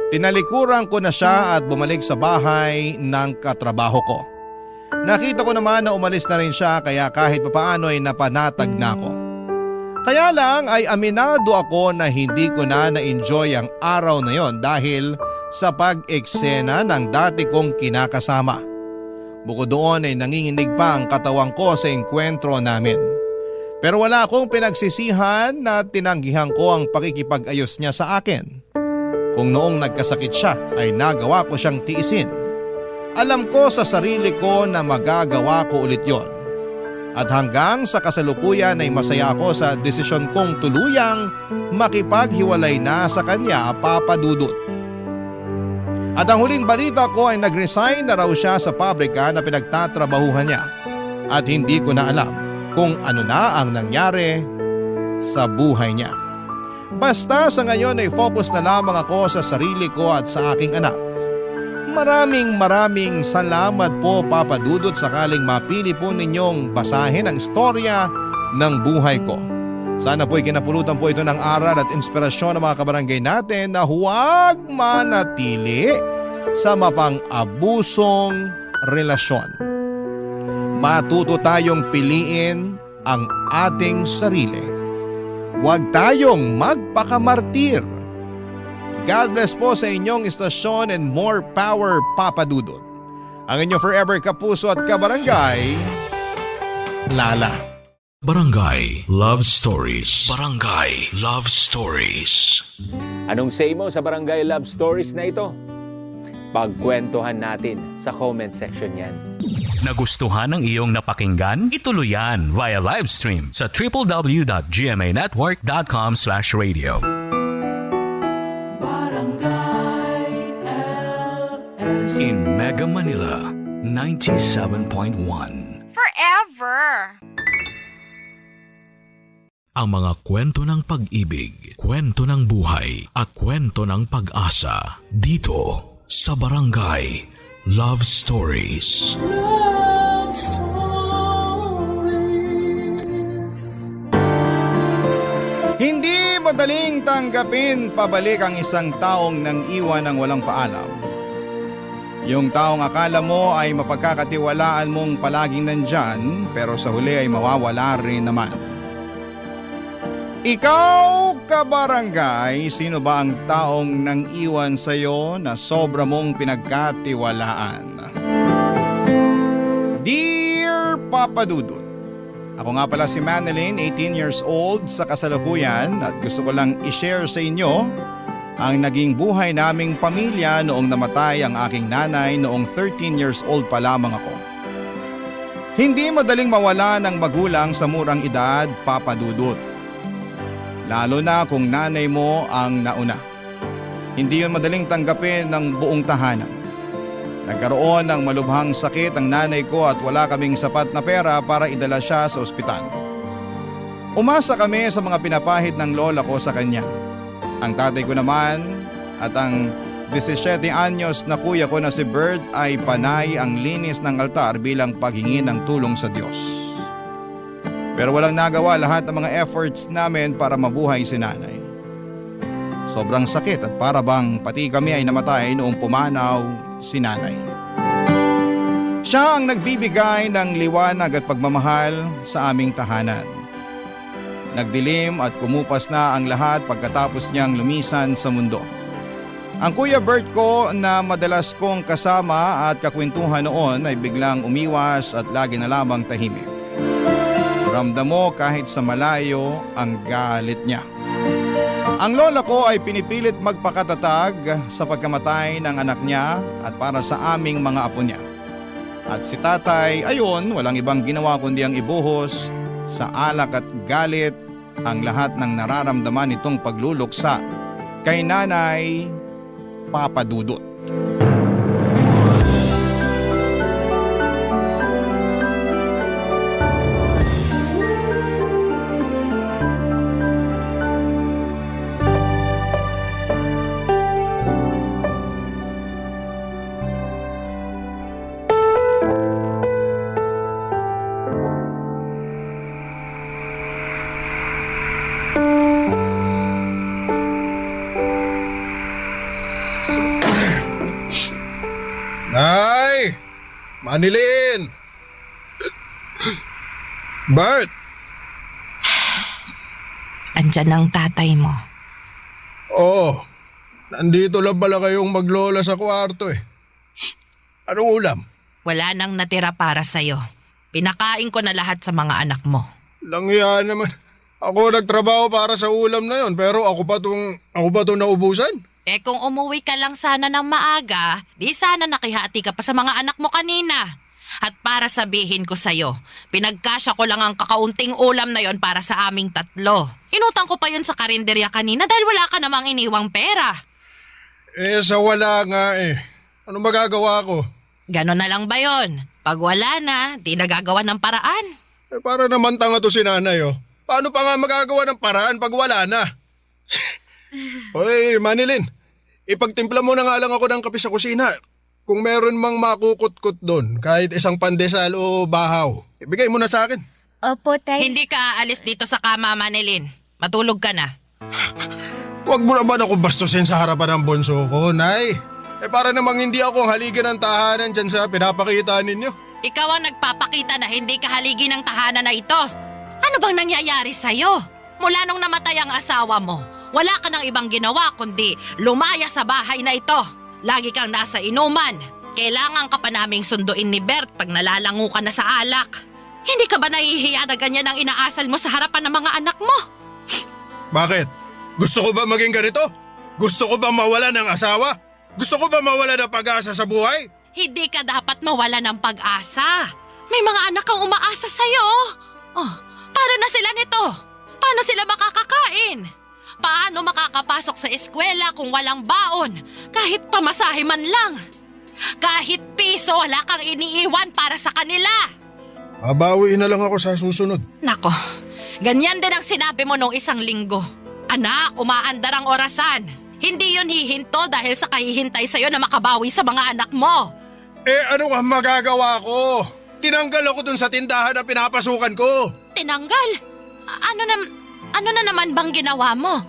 Tinalikuran ko na siya at bumalik sa bahay ng katrabaho ko. Nakita ko naman na umalis na rin siya kaya kahit papaano ay napanatag na ako. Kaya lang ay aminado ako na hindi ko na na-enjoy ang araw na yon dahil sa pag-eksena ng dati kong kinakasama. Bukod doon ay nanginginig pa ang katawan ko sa engkwentro namin. Pero wala akong pinagsisihan na tinanggihan ko ang pakikipag-ayos niya sa akin. Kung noong nagkasakit siya ay nagawa ko siyang tiisin. Alam ko sa sarili ko na magagawa ko ulit yon. At hanggang sa kasalukuyan ay masaya ako sa desisyon kong tuluyang makipaghiwalay na sa kanya, Papa Dudut. At ang huling balita ko ay nag-resign na raw siya sa pabrika na pinagtatrabahuhan niya. At hindi ko na alam kung ano na ang nangyari sa buhay niya. Basta sa ngayon ay focus na lamang ako sa sarili ko at sa aking anak. Maraming salamat po, Papa Dudut, sakaling mapili po ninyong basahin ang istorya ng buhay ko. Sana po'y kinapulutan po ito ng aral at inspirasyon ng mga kabarangay natin na huwag manatili sa mapang-abusong relasyon. Matuto tayong piliin ang ating sarili. Huwag tayong magpakamartir. God bless po sa inyong istasyon and more power, Papa Dudut. Ang inyong forever kapuso at kabarangay, Lala. Barangay Love Stories. Barangay Love Stories. Anong say mo sa Barangay Love Stories na ito? Pagkwentuhan natin sa comment section yan. Nagustuhan ng iyong napakinggan? Ituloy yan via live stream sa www.gmanetwork.com/radio. In Mega Manila, 97.1. Forever! Ang mga kwento ng pag-ibig, kwento ng buhay, at kwento ng pag-asa dito sa Barangay Love Stories. Love Stories. Hindi madaling tanggapin pabalik ang isang taong nang iwan ng walang paalam. Yung taong akala mo ay mapagkakatiwalaan mong palaging nandyan pero sa huli ay mawawala rin naman. Ikaw, kabarangay, sino ba ang taong nang iwan sa'yo na sobra mong pinagkatiwalaan? Dear Papa Dudut, ako nga pala si Manilyn, 18 years old sa kasalukuyan at gusto ko lang i-share sa inyo ang naging buhay naming pamilya noong namatay ang aking nanay noong 13 years old pa lamang ako. Hindi madaling mawala ng magulang sa murang edad, Papa Dudut. Lalo na kung nanay mo ang nauna. Hindi yun madaling tanggapin ng buong tahanan. Nagkaroon ng malubhang sakit ang nanay ko at wala kaming sapat na pera para idala siya sa ospital. Umasa kami sa mga pinapahid ng lola ko sa kanya. Ang tatay ko naman at ang 17 anyos na kuya ko na si Bert ay panay ang linis ng altar bilang paghingi ng tulong sa Diyos. Pero walang nagawa lahat ng mga efforts namin para mabuhay si nanay. Sobrang sakit at para bang pati kami ay namatay noong pumanaw si nanay. Siya ang nagbibigay ng liwanag at pagmamahal sa aming tahanan. Nagdilim at kumupas na ang lahat pagkatapos niyang lumisan sa mundo. Ang Kuya Bert ko na madalas kong kasama at kakwentuhan noon ay biglang umiwas at lagi na lamang tahimik. Ramdam mo kahit sa malayo ang galit niya. Ang lola ko ay pinipilit magpakatatag sa pagkamatay ng anak niya at para sa aming mga apo niya. At si tatay, ayon, walang ibang ginawa kundi ang ibuhos sa alak at galit ang lahat ng nararamdaman nitong pagluluksa kay Nanay Papa Dudut. Nay! Manilin! Bert! Andyan ang tatay mo. Oo. Nandito lang pala kayong maglola sa kwarto eh. Anong ulam? Wala nang natira para sa'yo. Pinakain ko na lahat sa mga anak mo. Langya naman. Ako nagtrabaho para sa ulam na yon, pero ako pa tong naubusan? Eh kung umuwi ka lang sana ng maaga, di sana nakihati ka pa sa mga anak mo kanina. At para sabihin ko sa'yo, pinagkasya ko lang ang kakaunting ulam na yon para sa aming tatlo. Inutang ko pa yun sa karinderya kanina dahil wala ka namang iniwang pera. Eh sa wala nga eh. Anong magagawa ko? Ganon na lang ba yon? Pag wala na, di nagagawa ng paraan. Eh para naman tanga to si nanay oh. Paano pa nga magagawa ng paraan pag wala na? Oy, Manilin. Ipagtimpla mo na nga lang ako ng kape sa kusina. Kung meron mang makukut-kut doon, kahit isang pandesal o bahaw, ibigay mo na sa akin. Opo, tay. Hindi ka aalis dito sa kama, Manilin. Matulog ka na. Huwag mo naman ako bastusin sa harapan ng bonso ko, Nay. Eh para namang hindi ako ang haligi ng tahanan dyan sa pinapakita ninyo. Ikaw ang nagpapakita na hindi ka haligi ng tahanan na ito. Ano bang nangyayari sa'yo? Mula nung namatay ang asawa mo, wala ka ng ibang ginawa kundi lumaya sa bahay na ito. Lagi kang nasa inuman. Kailangan ka pa naming sunduin ni Bert pag nalalango ka na sa alak. Hindi ka ba nahihiya na ganyan ang inaasal mo sa harapan ng mga anak mo? Bakit? Gusto ko ba maging ganito? Gusto ko ba mawala ng asawa? Gusto ko ba mawala ng pag-asa sa buhay? Hindi ka dapat mawala ng pag-asa. May mga anak kang umaasa sa'yo. Oh, paano na sila nito? Paano sila makakakain? Paano makakapasok sa eskwela kung walang baon? Kahit pamasahe man lang. Kahit piso, wala kang iniiwan para sa kanila. Babawiin na lang ako sa susunod. Nako, ganyan din ang sinabi mo nung isang linggo. Anak, umaandar ang orasan. Hindi yun hihinto dahil sa kahihintay sa'yo na makabawi sa mga anak mo. Eh ano ang magagawa ko? Tinanggal ako dun sa tindahan na pinapasukan ko. Tinanggal? Ano na naman bang ginawa mo?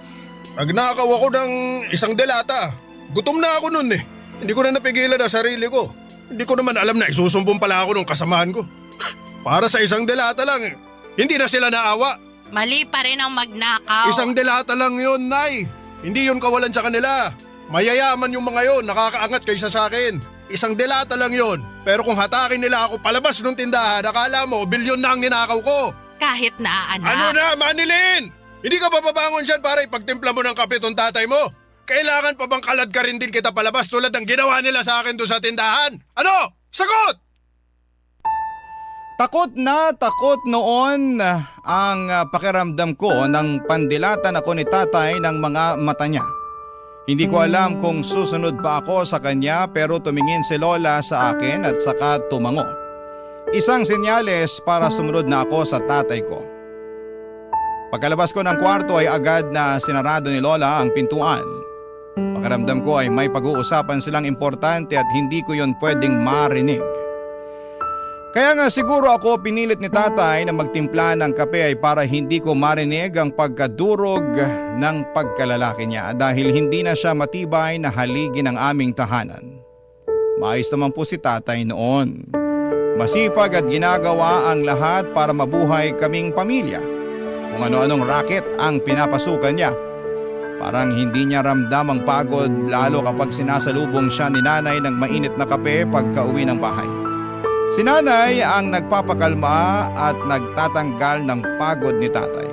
Nagnakaw ako ng isang delata. Gutom na ako nun eh. Hindi ko na napigilan ang sarili ko. Hindi ko naman alam na isusumpong pala ako ng kasamahan ko. Para sa isang delata lang, hindi na sila naawa. Mali pa rin ang magnakaw. Isang delata lang yun, Nay. Hindi yun kawalan sa kanila. Mayayaman yung mga yun, nakakaangat kaysa sa akin. Isang delata lang yun. Pero kung hatakin nila ako palabas ng tindahan, akala mo, bilyon na ang ninakaw ko. Kahit na, anak. Ano na, Manilin? Hindi ka pa pabangon dyan para ipagtimpla mo ng kape tong tatay mo? Kailangan pa bang kalad ka rin din kita palabas tulad ng ginawa nila sa akin doon sa tindahan? Ano? Sagot! Takot na takot noon ang pakiramdam ko nang pandilatan ako ni tatay ng mga mata niya. Hindi ko alam kung susunod pa ako sa kanya pero tumingin si Lola sa akin at saka tumango. Isang senyales para sumunod na ako sa tatay ko. Pagkalabas ko ng kwarto ay agad na sinarado ni Lola ang pintuan. Pakiramdam ko ay may pag-uusapan silang importante at hindi ko yon pwedeng marinig. Kaya nga siguro ako pinilit ni tatay na magtimpla ng kape ay para hindi ko marinig ang pagkadurog ng pagkalalaki niya dahil hindi na siya matibay na haligi ng aming tahanan. Maayos naman po si tatay noon. Masipag at ginagawa ang lahat para mabuhay kaming pamilya. Kung ano-anong racket ang pinapasukan niya. Parang hindi niya ramdam ang pagod lalo kapag sinasalubong siya ni nanay ng mainit na kape pagka-uwi ng bahay. Si nanay ang nagpapakalma at nagtatanggal ng pagod ni tatay.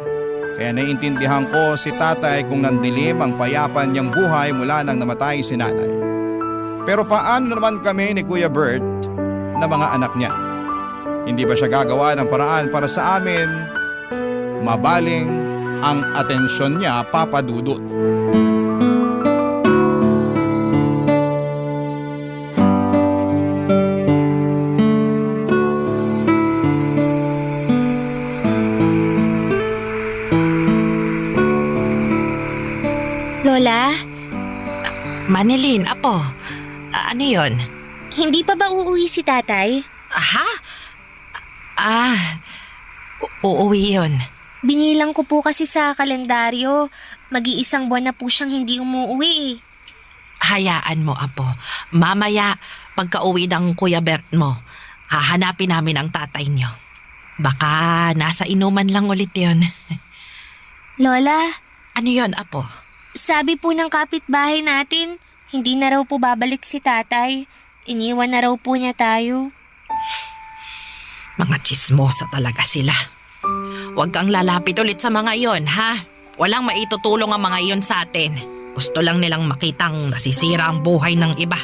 Kaya naiintindihan ko si tatay kung nandilim ang payapan niyang buhay mula nang namatay si nanay. Pero paano naman kami ni Kuya Bert na mga anak niya? Hindi ba siya gagawa ng paraan para sa amin? Mabaling ang atensyon niya, Papa Dudut. Lola, Manilin, apo. Ano yon? hindi pa ba uuwi si tatay? Aha? Uuwi yon. Binilang ko po kasi sa kalendaryo. Mag-iisang buwan na po siyang hindi umuwi eh. Hayaan mo, apo. Mamaya, pagka-uwi ng Kuya Bert mo, hahanapin namin ang tatay niyo. Baka nasa inuman lang ulit yon. Lola, Ano yon, apo? sabi po ng kapitbahay natin, hindi na raw po babalik si tatay. Iniwan na raw po niya tayo. Mga tsismosa talaga sila. Huwag kang lalapit ulit sa mga iyon, ha? Walang maitutulong ang mga iyon sa atin. Gusto lang nilang makitang nasisira ang buhay ng iba.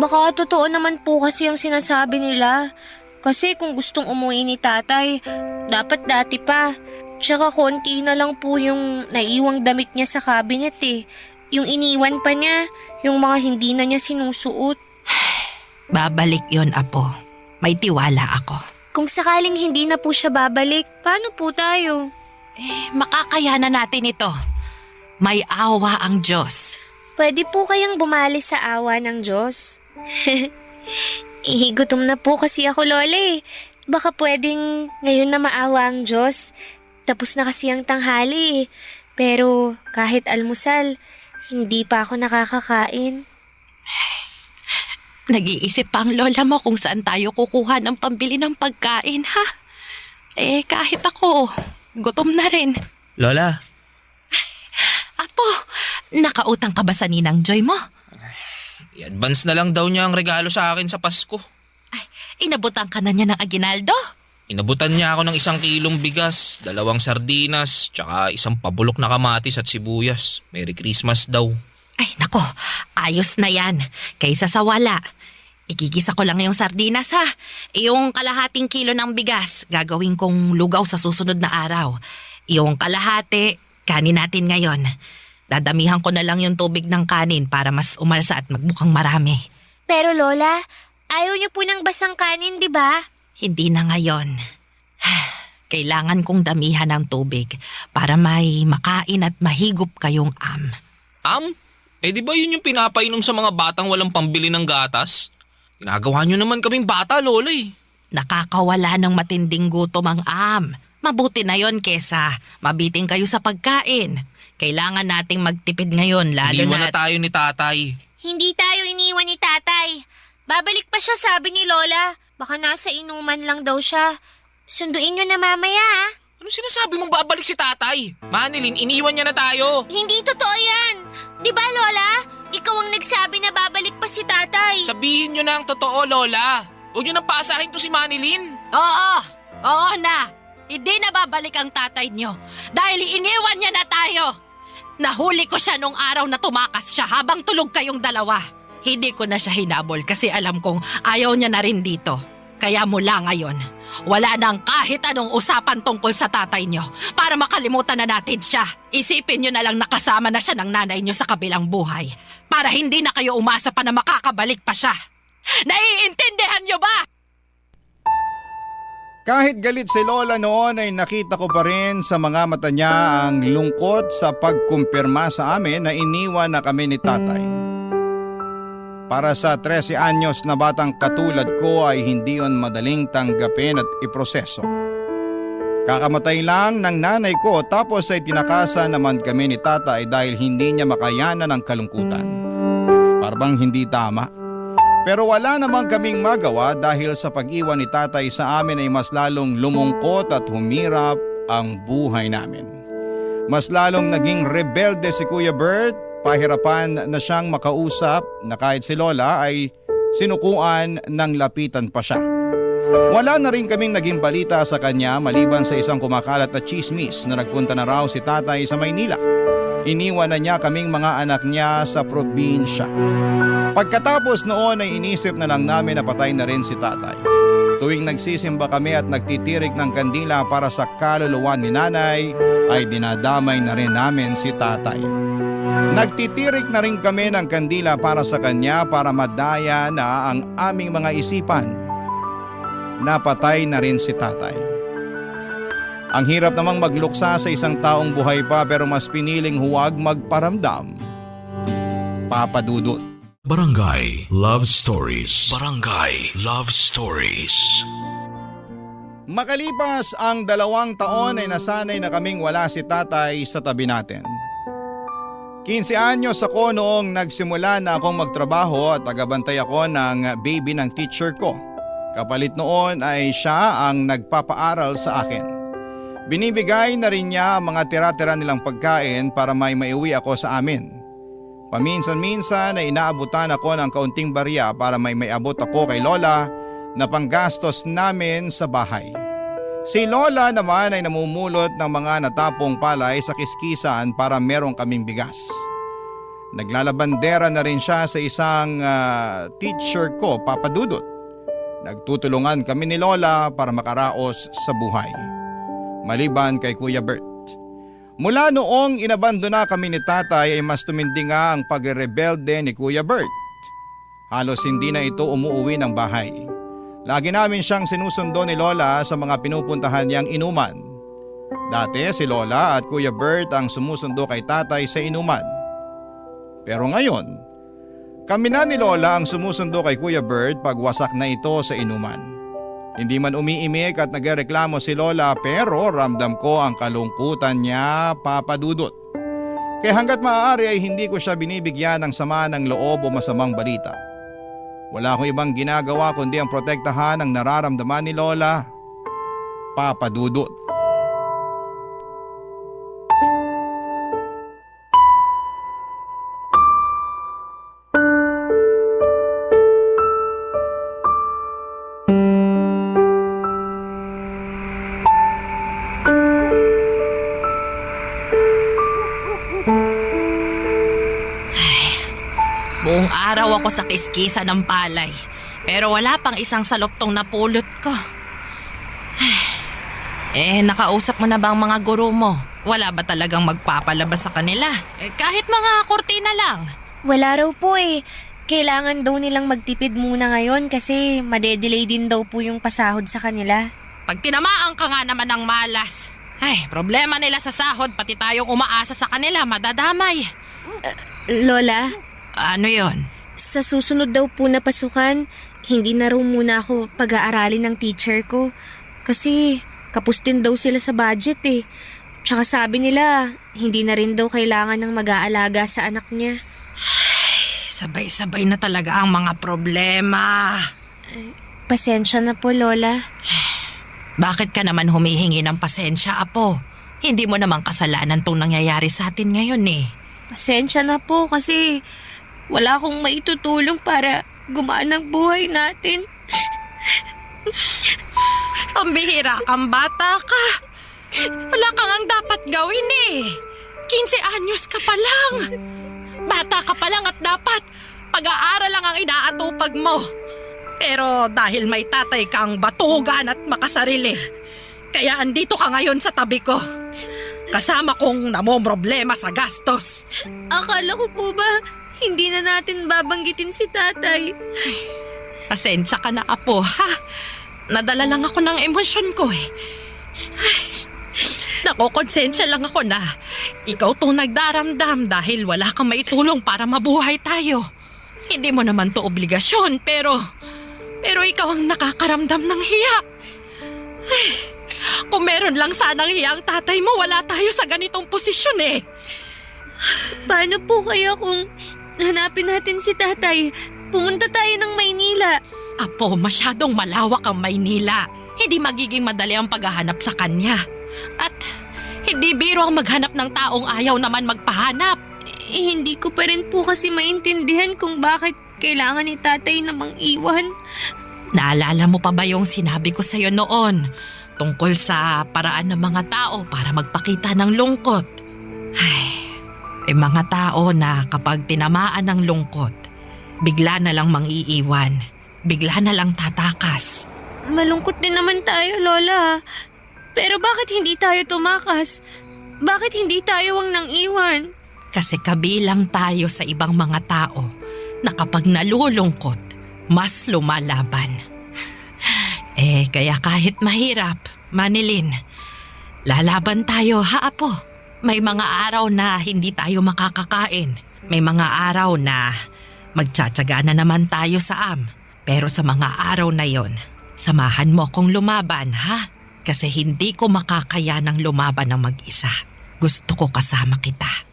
Baka totoo naman po kasi ang sinasabi nila. Kasi kung gustong umuwi ni tatay, dapat dati pa. Tsaka konti na lang po yung naiwang damit niya sa cabinet eh. Yung iniwan pa niya, yung mga hindi na niya sinusuot. Babalik yon, apo. May tiwala ako. Kung sakaling hindi na po siya babalik, paano po tayo? Makakayanan natin ito. May awa ang Diyos. Pwede po kayang bumali sa awa ng Diyos. Gutom na po kasi ako, Lola eh. Baka pwedeng ngayon na maawa ang Diyos. Tapos na kasi ang tanghali eh. Pero kahit almusal, hindi pa ako nakakakain. Nag-iisip pa ang lola mo kung saan tayo kukuha ng pambili ng pagkain, ha? Kahit ako, gutom na rin. Lola, Apo, nakautang ka ba sa ninang Joy mo? i-advance na lang daw niya ang regalo sa akin sa Pasko. Inabutan ka na niya ng aginaldo? Inabutan niya ako ng 1 kilong bigas, 2 sardinas, tsaka 1 pabulok na kamatis at sibuyas. Merry Christmas daw. Ay, nako, ayos na yan. Kaysa sa wala. Igigisa ko lang yung sardinas, ha? Yung kalahating kilo ng bigas, gagawin kong lugaw sa susunod na araw. Yung kalahati, kanin natin ngayon. Dadamihan ko na lang yung tubig ng kanin para mas umalsa at magbukang marami. Pero Lola, ayaw niyo po ng basang kanin, di ba? Hindi na ngayon. Kailangan kong damihan ng tubig para may makain at mahigop kayong am. Di ba yun yung pinapainom sa mga batang walang pambili ng gatas? Ginagawa nyo naman kaming bata, Lola eh. Nakakawala ng matinding gutom ang am. Mabuti na yon kesa mabiting kayo sa pagkain. Kailangan nating magtipid ngayon lalo Iniwan na... na tayo ni tatay. Hindi tayo iniwan ni tatay. Babalik pa siya, sabi ni Lola. Baka nasa inuman lang daw siya. Sunduin niyo na mamaya, ha? Ano sinasabi mong babalik si tatay? Manilin, iniwan niya na tayo. Hindi totoo yan. Di ba, Lola? Ikaw ang nagsabi na babalik pa si tatay. Sabihin nyo na ang totoo, Lola. Huwag nyo nang paasahin to si Manilin. Oo na. Hindi na babalik ang tatay nyo dahil iniwan niya na tayo. Nahuli ko siya nung araw na tumakas siya habang tulog kayong dalawa. Hindi ko na siya hinabol kasi alam kong ayaw niya na rin dito. Kaya mula ngayon, wala nang kahit anong usapan tungkol sa tatay niyo para makalimutan na natin siya. Isipin niyo na lang nakasama na siya ng nanay niyo sa kabilang buhay para hindi na kayo umasa pa na makakabalik pa siya. Naiintindihan niyo ba? Kahit galit si Lola noon ay nakita ko pa rin sa mga mata niya ang lungkot sa pagkumpirma sa amin na iniwan na kami ni tatay. Para sa 13 anyos na batang katulad ko ay hindi yon madaling tanggapin at iproseso. Kakamatay lang ng nanay ko tapos ay tinakasan naman kami ni tatay dahil hindi niya makayanan ang kalungkutan. Parang hindi tama. Pero wala namang kaming magawa dahil sa pag-iwan ni tatay sa amin ay mas lalong lumungkot at humirap ang buhay namin. Mas lalong naging rebelde si Kuya Bert, pahirapan na siyang makausap na kahit si Lola ay sinukuan ng lapitan pa siya. Wala na rin kaming naging balita sa kanya maliban sa isang kumakalat na chismis na nagpunta na raw si tatay sa Maynila. Iniwan na niya kaming mga anak niya sa probinsya. Pagkatapos noon ay inisip na lang namin na patay na rin si tatay. Tuwing nagsisimba kami at nagtitirik ng kandila para sa kaluluwa ni nanay, ay dinadamay na rin namin si tatay. Nagtitirik na rin kami ng kandila para sa kanya para madaya na ang aming mga isipan. Napatay na rin si tatay. Ang hirap namang magluksa sa isang taong buhay pa pero mas piniling huwag magparamdam. Papa Dudut. Barangay Love Stories. Barangay Love Stories. Makalipas ang 2 taon ay nasanay na kaming wala si tatay sa tabi natin. 15 anyos ako noong nagsimula na akong magtrabaho at tagabantay ako ng baby ng teacher ko. Kapalit noon ay siya ang nagpapaaral sa akin. Binibigay na rin niya ang mga tira-tira nilang pagkain para may maiuwi ako sa amin. Paminsan-minsan ay inaabutan ako ng kaunting barya para may maiabot ako kay Lola na panggastos namin sa bahay. Si Lola naman ay namumulot ng mga natapong palay sa kiskisan para meron kaming bigas. Naglalabandera na rin siya sa isang teacher ko, Papa Dudut. Nagtutulungan kami ni Lola para makaraos sa buhay. Maliban kay Kuya Bert. Mula noong inabandona kami ni tatay ay mas tumindi nga ang pagre-rebelde ni Kuya Bert. Halos hindi na ito umuuwi ng bahay. Lagi namin siyang sinusundo ni Lola sa mga pinupuntahan niyang inuman. Dati si Lola at Kuya Bert ang sumusundo kay tatay sa inuman. Pero ngayon, kami na ni Lola ang sumusundo kay Kuya Bert pag wasak na ito sa inuman. Hindi man umiimik at nagreklamo si Lola pero ramdam ko ang kalungkutan niya, Papa Dudut. Kaya hanggat maaari ay hindi ko siya binibigyan ng sama ng loob o masamang balita. Wala akong ibang ginagawa kundi ang protektahan ang nararamdaman ni Lola, Papa Dudut. Buong araw ako sa kiskisa ng palay. Pero wala pang isang saluptong napulot ko. Nakausap mo na ba ang mga guro mo? Wala ba talagang magpapalabas sa kanila? Kahit mga kurtina lang. Wala raw po eh. Kailangan daw nilang magtipid muna ngayon kasi madedelay din daw po yung pasahod sa kanila. Pag tinamaan ka nga naman ng malas. Problema nila sa sahod, pati tayong umaasa sa kanila, madadamay. Lola? Ano yon? Sa susunod daw po na pasukan, hindi na raw muna ako pag-aaralin ng teacher ko. Kasi kapos din daw sila sa budget eh. Tsaka sabi nila, hindi na rin daw kailangan ng mag-aalaga sa anak niya. Sabay-sabay na talaga ang mga problema. Pasensya na po, Lola. Bakit ka naman humihingi ng pasensya, Apo? Hindi mo naman kasalanan tong nangyayari sa atin ngayon eh. Pasensya na po kasi wala akong maitutulong para gumaan ang buhay natin. Pambihira kang bata ka. Wala kang ang dapat gawin eh. 15 anyos ka pa lang. Bata ka pa lang at dapat pag-aaral lang ang inaatupag mo. Pero dahil may tatay kang batugan at makasarili, kaya andito ka ngayon sa tabi ko. Kasama kong namomroblema sa gastos. Akala ko po ba hindi na natin babanggitin si tatay? Pasensya ka na, Apo, ha? Nadala lang ako ng emosyon ko eh. Nakokonsensya lang ako na ikaw tong nagdaramdam dahil wala kang maitulong para mabuhay tayo. Hindi mo naman to obligasyon pero ikaw ang nakakaramdam ng hiya. Kung meron lang sanang hiya ang tatay mo, wala tayo sa ganitong posisyon eh. Paano po kaya kung hanapin natin si tatay? Pumunta tayo ng Maynila. Apo, masyadong malawak ang Maynila. Hindi magiging madali ang paghahanap sa kanya. At hindi biro ang maghanap ng taong ayaw naman magpahanap. Hindi ko pa rin po kasi maintindihan kung bakit kailangan ni tatay na mang-iwan. Naalala mo pa ba yung sinabi ko sa'yo noon tungkol sa paraan ng mga tao para magpakita ng lungkot? Ay, mga tao na kapag tinamaan ng lungkot, bigla na lang mang-iiwan, bigla na lang tatakas. Malungkot din naman tayo, Lola. Pero bakit hindi tayo tumakas? Bakit hindi tayo ang nang-iwan? Kasi kabilang tayo sa ibang mga tao na kapag nalulungkot, mas lumalaban. Kaya kahit mahirap, Manilin, lalaban tayo, ha Apo? May mga araw na hindi tayo makakakain. May mga araw na magtsatsaga na naman tayo sa Pero sa mga araw na yon, samahan mo kong lumaban, ha? Kasi hindi ko makakaya ng lumaban ng mag-isa. Gusto ko kasama kita.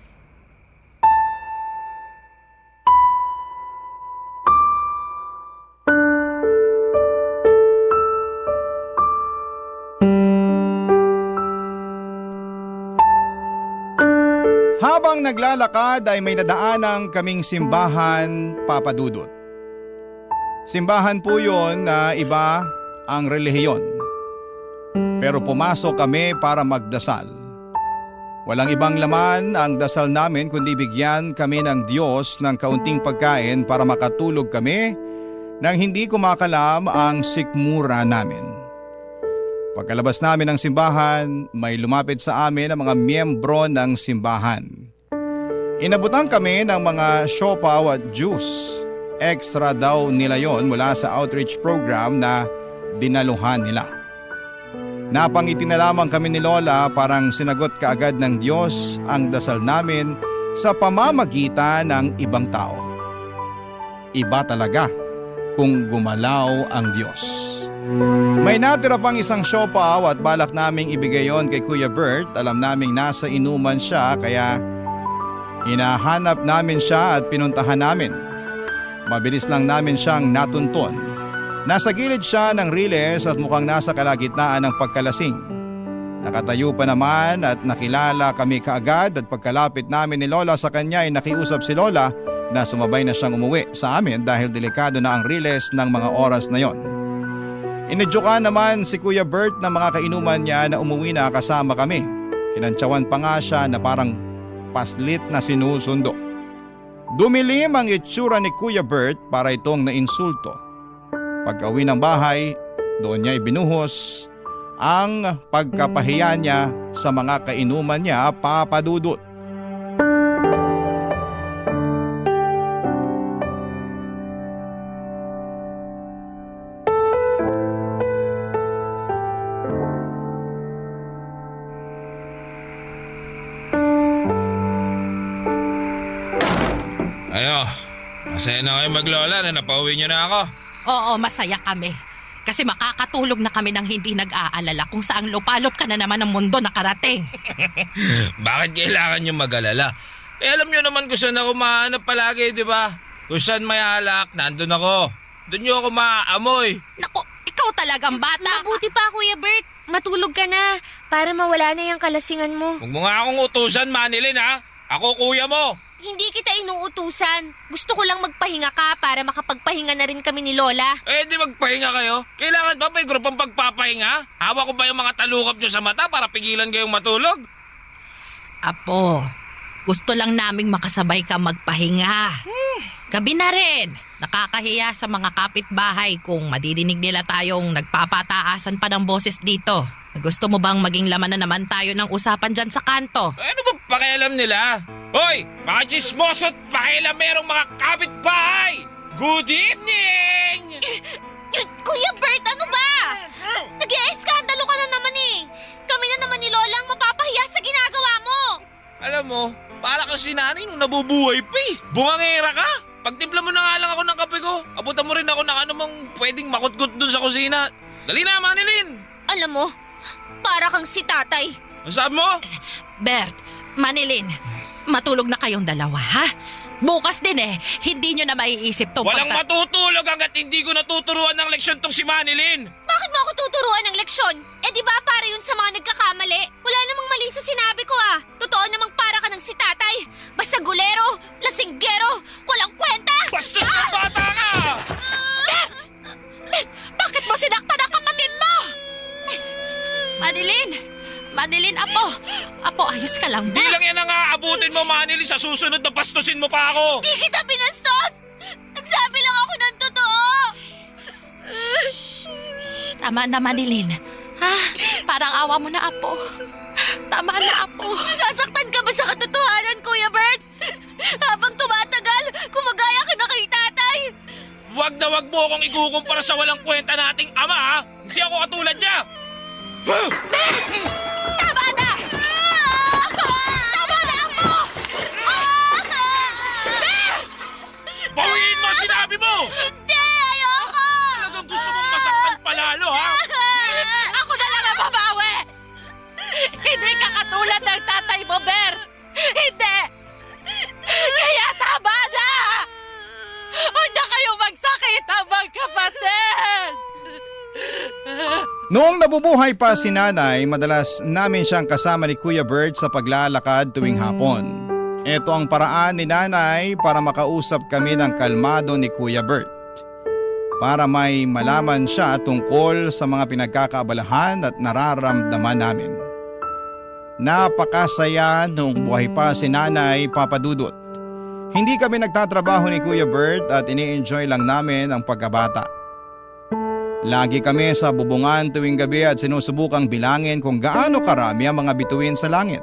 Habang naglalakad ay may nadaanang kaming simbahan, Papa Dudut. Simbahan po yun na iba ang relihiyon. Pero pumasok kami para magdasal. Walang ibang laman ang dasal namin kundi bigyan kami ng Diyos ng kaunting pagkain para makatulog kami nang hindi kumakalam ang sikmura namin. Pagkalabas namin ng simbahan, may lumapit sa amin ang mga miyembro ng simbahan. Inabutan kami ng mga siopaw at juice. Extra daw nila yon mula sa outreach program na dinaluhan nila. Napangiti na lamang kami ni Lola, parang sinagot kaagad ng Diyos ang dasal namin sa pamamagitan ng ibang tao. Iba talaga kung gumalaw ang Diyos. May natira pang isang siopaw at balak naming ibigay yon kay Kuya Bert. Alam naming nasa inuman siya kaya hinahanap namin siya at pinuntahan namin. Mabilis lang namin siyang natuntun. Nasa gilid siya ng riles at mukhang nasa kalagitnaan ng pagkalasing. Nakatayo pa naman at nakilala kami kaagad at pagkalapit namin ni Lola sa kanya ay nakiusap si Lola na sumabay na siyang umuwi sa amin dahil delikado na ang riles ng mga oras na yon. Inedyokan naman si Kuya Bert na mga kainuman niya na umuwi na kasama kami. Kinantsawan pa nga siya na parang paslit na sinusundo. Dumilim ang itsura ni Kuya Bert para itong nainsulto. Pagka-uwi ng bahay, doon niya ibinuhos ang pagkapahiya niya sa mga kainuman niya, Papa Dudut. Ayo, masaya na kayo maglola na napauwi niyo na ako. Oo, masaya kami. Kasi makakatulog na kami nang hindi nag-aalala kung saang lupalop ka na naman ng mundo nakarating. Bakit kailangan niyo mag-alala? Alam niyo naman kung saan ako mahanap palagi, di ba? Kung saan may alak, nandun ako. Doon niyo ako maaamoy. Naku, ikaw talagang bata. Mabuti pa, Kuya Bert. Matulog ka na para mawala na yung kalasingan mo. Huwag mo nga akong utusan, Manilin, ha? Ako kuya mo. Hindi kita inuutusan. Gusto ko lang magpahinga ka para makapagpahinga na rin kami ni Lola. Di magpahinga kayo. Kailangan ba may grupang pagpapahinga? Hawak ko ba yung mga talukap niyo sa mata para pigilan kayong matulog? Apo, gusto lang naming makasabay ka magpahinga. Gabi na rin. Nakakahiya sa mga kapitbahay kung madidinig nila tayong nagpapataasan pa ng boses dito. Gusto mo bang maging laman na naman tayo ng usapan dyan sa kanto? Ano ba pakialam nila? Hoy, mga chismoso't pakialamerong mga kapitbahay! Good evening! Kuya Bert, ano ba? Nag-ieskandalo ka na naman eh. Kami na naman ni Lola ang mapapahiya sa ginagawa mo. Alam mo, para kasi nanay nung nabubuhay pa eh. Bungangera ka! Pagtimpla mo na nga lang ako ng kape ko. Abutan mo rin ako ng anumang pwedeng makutgut dun sa kusina. Dali na, Manilin! Alam mo, para kang si tatay. Ano sabi mo? Bert, Manilin, matulog na kayong dalawa, ha? Bukas din hindi nyo na maiisip tong Walang matutulog hanggat hindi ko natuturuan ng leksyon tong si Manilin. Bakit mo ako tuturuan ng leksyon? Di ba para yun sa mga nagkakamali? Wala namang mali sa sinabi ko Totoo namang para ka ng si tatay. Basta gulero, lasinggero, walang kwenta. Bastos na bata ka! Bert! Bakit mo sinaktan ang kapatid mo? Manilin, Apo, ayos ka lang ba? Di lang yan ang aabutin mo, Manilin. Sa susunod na bastusin mo pa ako. Di kita pinastos! Nagsabi lang ako ng totoo! Tama na, Manilin. Ha? Parang awa mo na, Apo. Tama na, Apo. Nasasaktan ka ba sa katotohanan, Kuya Bert? Habang tumatagal, kumagaya ka na kay tatay. Wag na wag mo akong ikukumpara sa walang kwenta nating ama, ha? Hindi ako katulad niya. Tama na! Tama na ako! Bawiin mo ang sinabi mo! Hindi! Ayoko! Talagang gusto mong masaktan palalo, ha? Ako na lang ang babawi! Hindi ka katulad ng tatay mo, Bert! Hindi! Kaya tama na! Huwag na kayo magsakit ang magkapatid! Noong nabubuhay pa si nanay, madalas namin siyang kasama ni Kuya Bert sa paglalakad tuwing hapon. Ito ang paraan ni nanay para makausap kami ng kalmado ni Kuya Bert. Para may malaman siya tungkol sa mga pinagkakaabalahan at nararamdaman namin. Napakasaya noong buhay pa si nanay, Papa Dudut. Hindi kami nagtatrabaho ni Kuya Bert at ini-enjoy lang namin ang pagkabata. Lagi kami sa bubungan tuwing gabi at sinusubukang bilangin kung gaano karami ang mga bituin sa langit.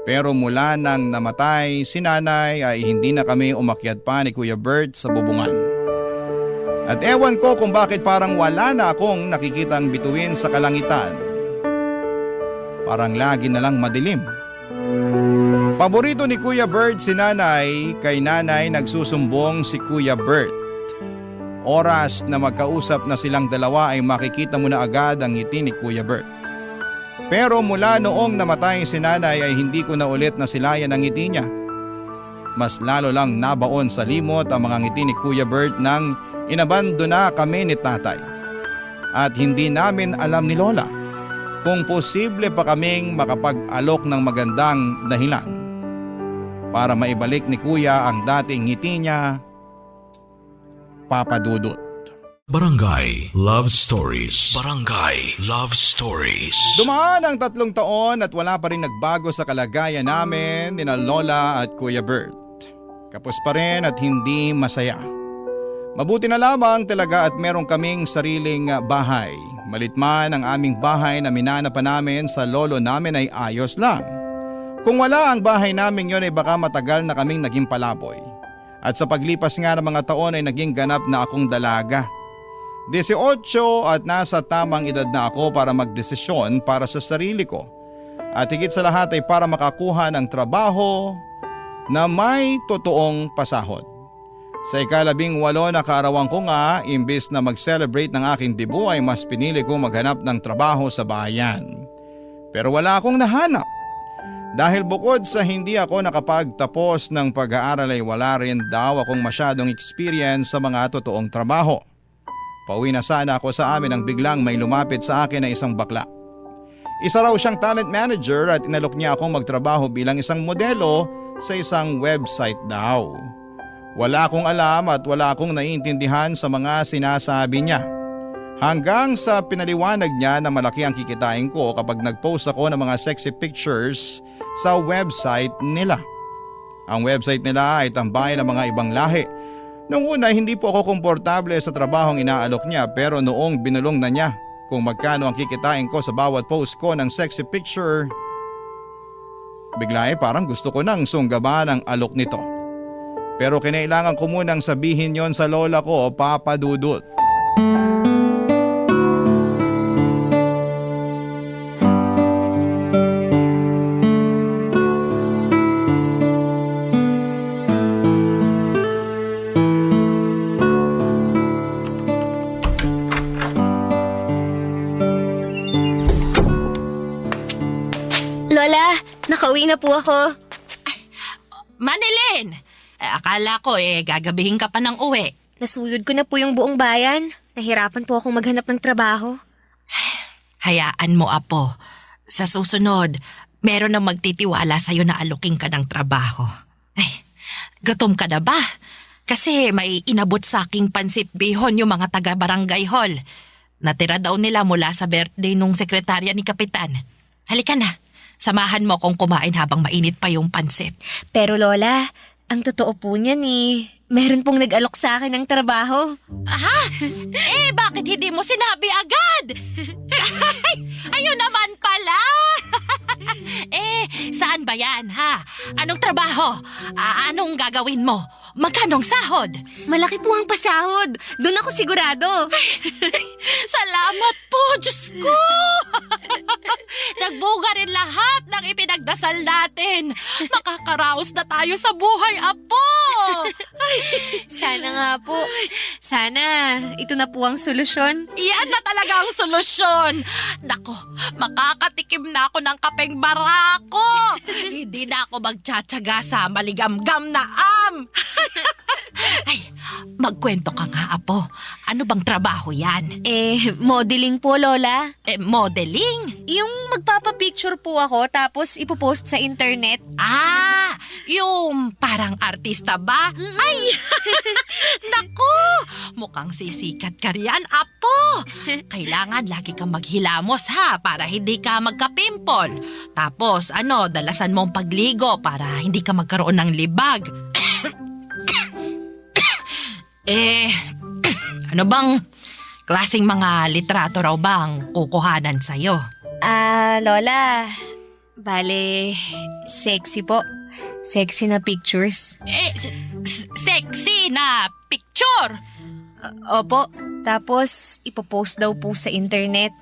Pero mula nang namatay si nanay ay hindi na kami umakyat pa ni Kuya Bert sa bubungan. At ewan ko kung bakit parang wala na akong nakikitang bituin sa kalangitan. Parang lagi na lang madilim. Paborito ni Kuya Bert si nanay, kay nanay nagsusumbong si Kuya Bert. Oras na magkausap na silang dalawa ay makikita mo na agad ang ngiti ni Kuya Bert. Pero mula noong namatay si nanay ay hindi ko na ulit nasilayan ang ngiti niya. Mas lalo lang nabaon sa limot ang mga ngiti ni Kuya Bert nang inabandona kami ni tatay. At hindi namin alam ni Lola kung posible pa kaming makapag-alok ng magandang dahilan para maibalik ni Kuya ang dating ngiti niya, Papa Dudut. Barangay Love Stories. Barangay Love Stories. Dumaan ang 3 taon at wala pa rin nagbago sa kalagayan namin ni Lola at Kuya Bert. Kapos pa rin at hindi masaya. Mabuti na lamang talaga at meron kaming sariling bahay. Malit man ang aming bahay na minana pa namin sa lolo namin ay ayos lang. Kung wala ang bahay namin yon ay baka matagal na kaming naging palaboy. At sa paglipas nga ng mga taon ay naging ganap na akong dalaga. 18 at nasa tamang edad na ako para magdesisyon para sa sarili ko. At higit sa lahat ay para makakuha ng trabaho na may totoong pasahod. Sa ika-18 na kaarawan ko nga, imbis na mag-celebrate ng aking debut ay mas pinili kong maghanap ng trabaho sa bayan. Pero wala akong nahanap. Dahil bukod sa hindi ako nakapagtapos ng pag-aaral ay wala rin daw akong masyadong experience sa mga totoong trabaho. Pauwi na sana ako sa amin nang biglang may lumapit sa akin na isang bakla. Isa raw siyang talent manager at inalok niya akong magtrabaho bilang isang modelo sa isang website daw. Wala akong alam at wala akong naiintindihan sa mga sinasabi niya. Hanggang sa pinaliwanag niya na malaki ang kikitain ko kapag nag-post ako ng mga sexy pictures sa website nila. Ang website nila ay tambayan ng mga ibang lahi. Noong una hindi po ako komportable sa trabahong inaalok niya pero noong binulong na niya kung magkano ang kikitain ko sa bawat post ko ng sexy picture, bigla ay parang gusto ko nang sunggaban ang alok nito. Pero kinailangan ko munang sabihin yon sa lola ko, Papa Dudut. Lola, nakauwi Uuwi na po ako. Manilin! Akala ko gagabihin ka pa ng uwi. Nasuyod ko na po yung buong bayan. Nahirapan po akong maghanap ng trabaho. Hayaan mo, Apo. Sa susunod, meron na magtitiwala sa'yo na aluking ka ng trabaho. Ay, gutom ka na ba? Kasi may inabot sa aking pansit bihon yung mga taga-barangay hall. Natira daw nila mula sa birthday nung sekretarya ni Kapitan. Halika na, samahan mo akong kumain habang mainit pa yung pansit. Pero Lola, ang totoo po niyan meron pong nag-alok sa akin ng trabaho. Aha! Bakit hindi mo sinabi agad? Ayun naman pala! Saan ba yan, ha? Anong trabaho? Anong gagawin mo? Magkanong sahod? Malaki po ang pasahod. Doon ako sigurado. Salamat po, Diyos ko! Nagbuga rin lahat ng ipinagdasal natin. Makakaraos na tayo sa buhay, Apo! Sana nga po. Sana ito na po ang solusyon. Yan na talaga ang solusyon. Nako, makakatikim na ako ng kapeng barako. Hindi na ako magtsatsaga sa maligamgam na Ay, magkwento ka nga, Apo. Ano bang trabaho yan? Modeling po, Lola. Modeling? Yung magpapapicture po ako tapos ipopost sa internet. Yung parang artista ba? Ay, nako, mukhang sisikat ka riyan, Apo. Kailangan lagi kang maghilamos, ha, para hindi ka magka-pimple. Tapos, dalasan mong pagligo para hindi ka magkaroon ng libag. Ano bang klaseng mga litrato raw bang kukuhanan sa'yo? Lola, bale, sexy po. Sexy na pictures. Sexy na picture? Opo, tapos ipopost daw po sa internet.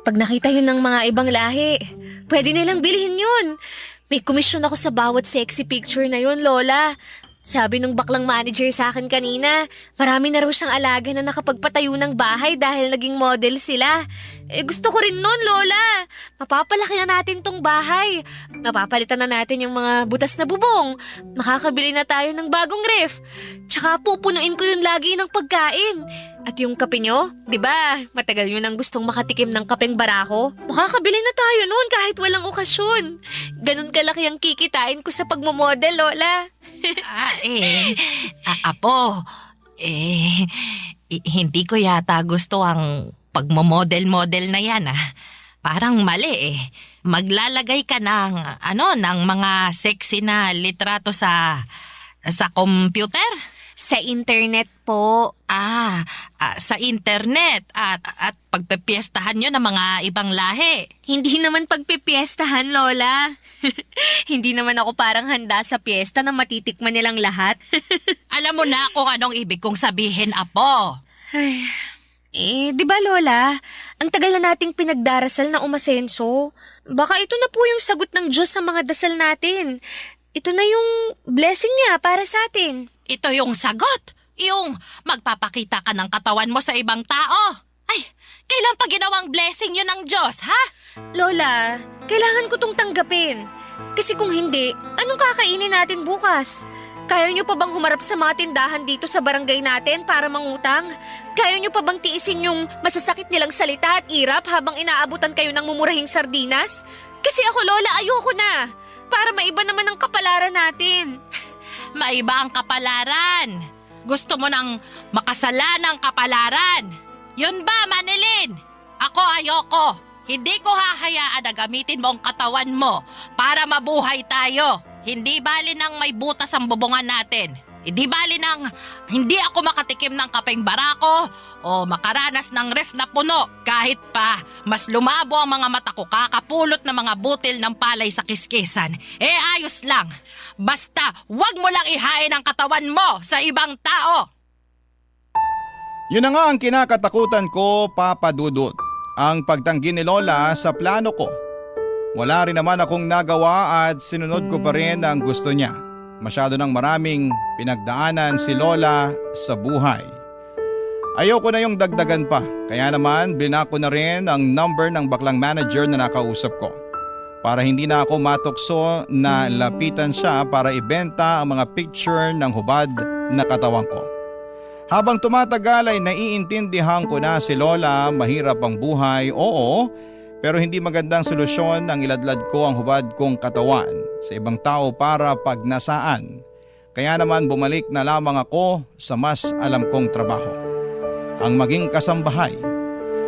Pag nakita yun ng mga ibang lahi, pwede nilang bilhin yun. May komisyon ako sa bawat sexy picture na yun, Lola. Sabi nung baklang manager sa akin kanina, marami na raw siyang alaga na nakapagpatayo ng bahay dahil naging model sila. Gusto ko rin nun, Lola. Mapapalaki na natin tong bahay. Mapapalitan na natin yung mga butas na bubong. Makakabili na tayo ng bagong ref. Tsaka pupunuin ko yun lagi ng pagkain. At yung kape nyo, di ba? Matagal nyo nang gustong makatikim ng kapeng barako. Makakabili na tayo nun kahit walang okasyon. Ganun kalaki ang kikitain ko sa pagmamodel, Lola. Apo, hindi ko yata gusto ang pagmamodel-model na yan, Parang mali, Maglalagay ka ng mga sexy na litrato sa computer? Sa internet po. Sa internet at pagpepiestahan nyo ng mga ibang lahi. Hindi naman pagpipiestahan, Lola. Hindi naman ako parang handa sa piyesta na matitikman nilang lahat. Alam mo na kung anong ibig kong sabihin, Apo. Di ba, Lola? Ang tagal na nating pinagdarasal na umasenso. Baka ito na po yung sagot ng Diyos sa mga dasal natin. Ito na yung blessing niya para sa atin. Ito yung sagot. Yung magpapakita ka ng katawan mo sa ibang tao. Ay, kailan pa ginawang blessing yun ng Diyos, ha? Lola, kailangan ko tong tanggapin. Kasi kung hindi, anong kakainin natin bukas? Kaya niyo pa bang humarap sa mga tindahan dito sa barangay natin para mangutang? Kaya niyo pa bang tiisin yung masasakit nilang salita at irap habang inaabutan kayo ng mumurahing sardinas? Kasi ako, Lola, ayoko na. Para maiba naman ang kapalaran natin. Maiba ang kapalaran. Gusto mo nang makasalan ng kapalaran. Yun ba, Manilin? Ako ayoko. Hindi ko hahayaan na gamitin mo ang katawan mo para mabuhay tayo. Hindi bali nang may butas ang bubungan natin. Hindi bali nang hindi ako makatikim ng kapeng barako o makaranas ng ref na puno kahit pa mas lumabo ang mga mata ko kakapulot ng mga butil ng palay sa kiskisan. Ayos lang. Basta wag mo lang ihain ang katawan mo sa ibang tao. Yun na nga ang kinakatakutan ko, Papa Dudut. Ang pagtanggi ni Lola sa plano ko. Wala rin naman akong nagawa at sinunod ko pa rin ang gusto niya. Masyado nang maraming pinagdaanan si Lola sa buhay. Ayoko na yung dagdagan pa, kaya naman binako na rin ang number ng baklang manager na nakausap ko. para hindi na ako matukso na lapitan siya para ibenta ang mga picture ng hubad na katawan ko. Habang tumatagal ay naiintindihan ko na si Lola mahirap ang buhay, oo, pero hindi magandang solusyon ang iladlad ko ang hubad kong katawan sa ibang tao para pagnasaan. Kaya naman bumalik na lamang ako sa mas alam kong trabaho, ang maging kasambahay.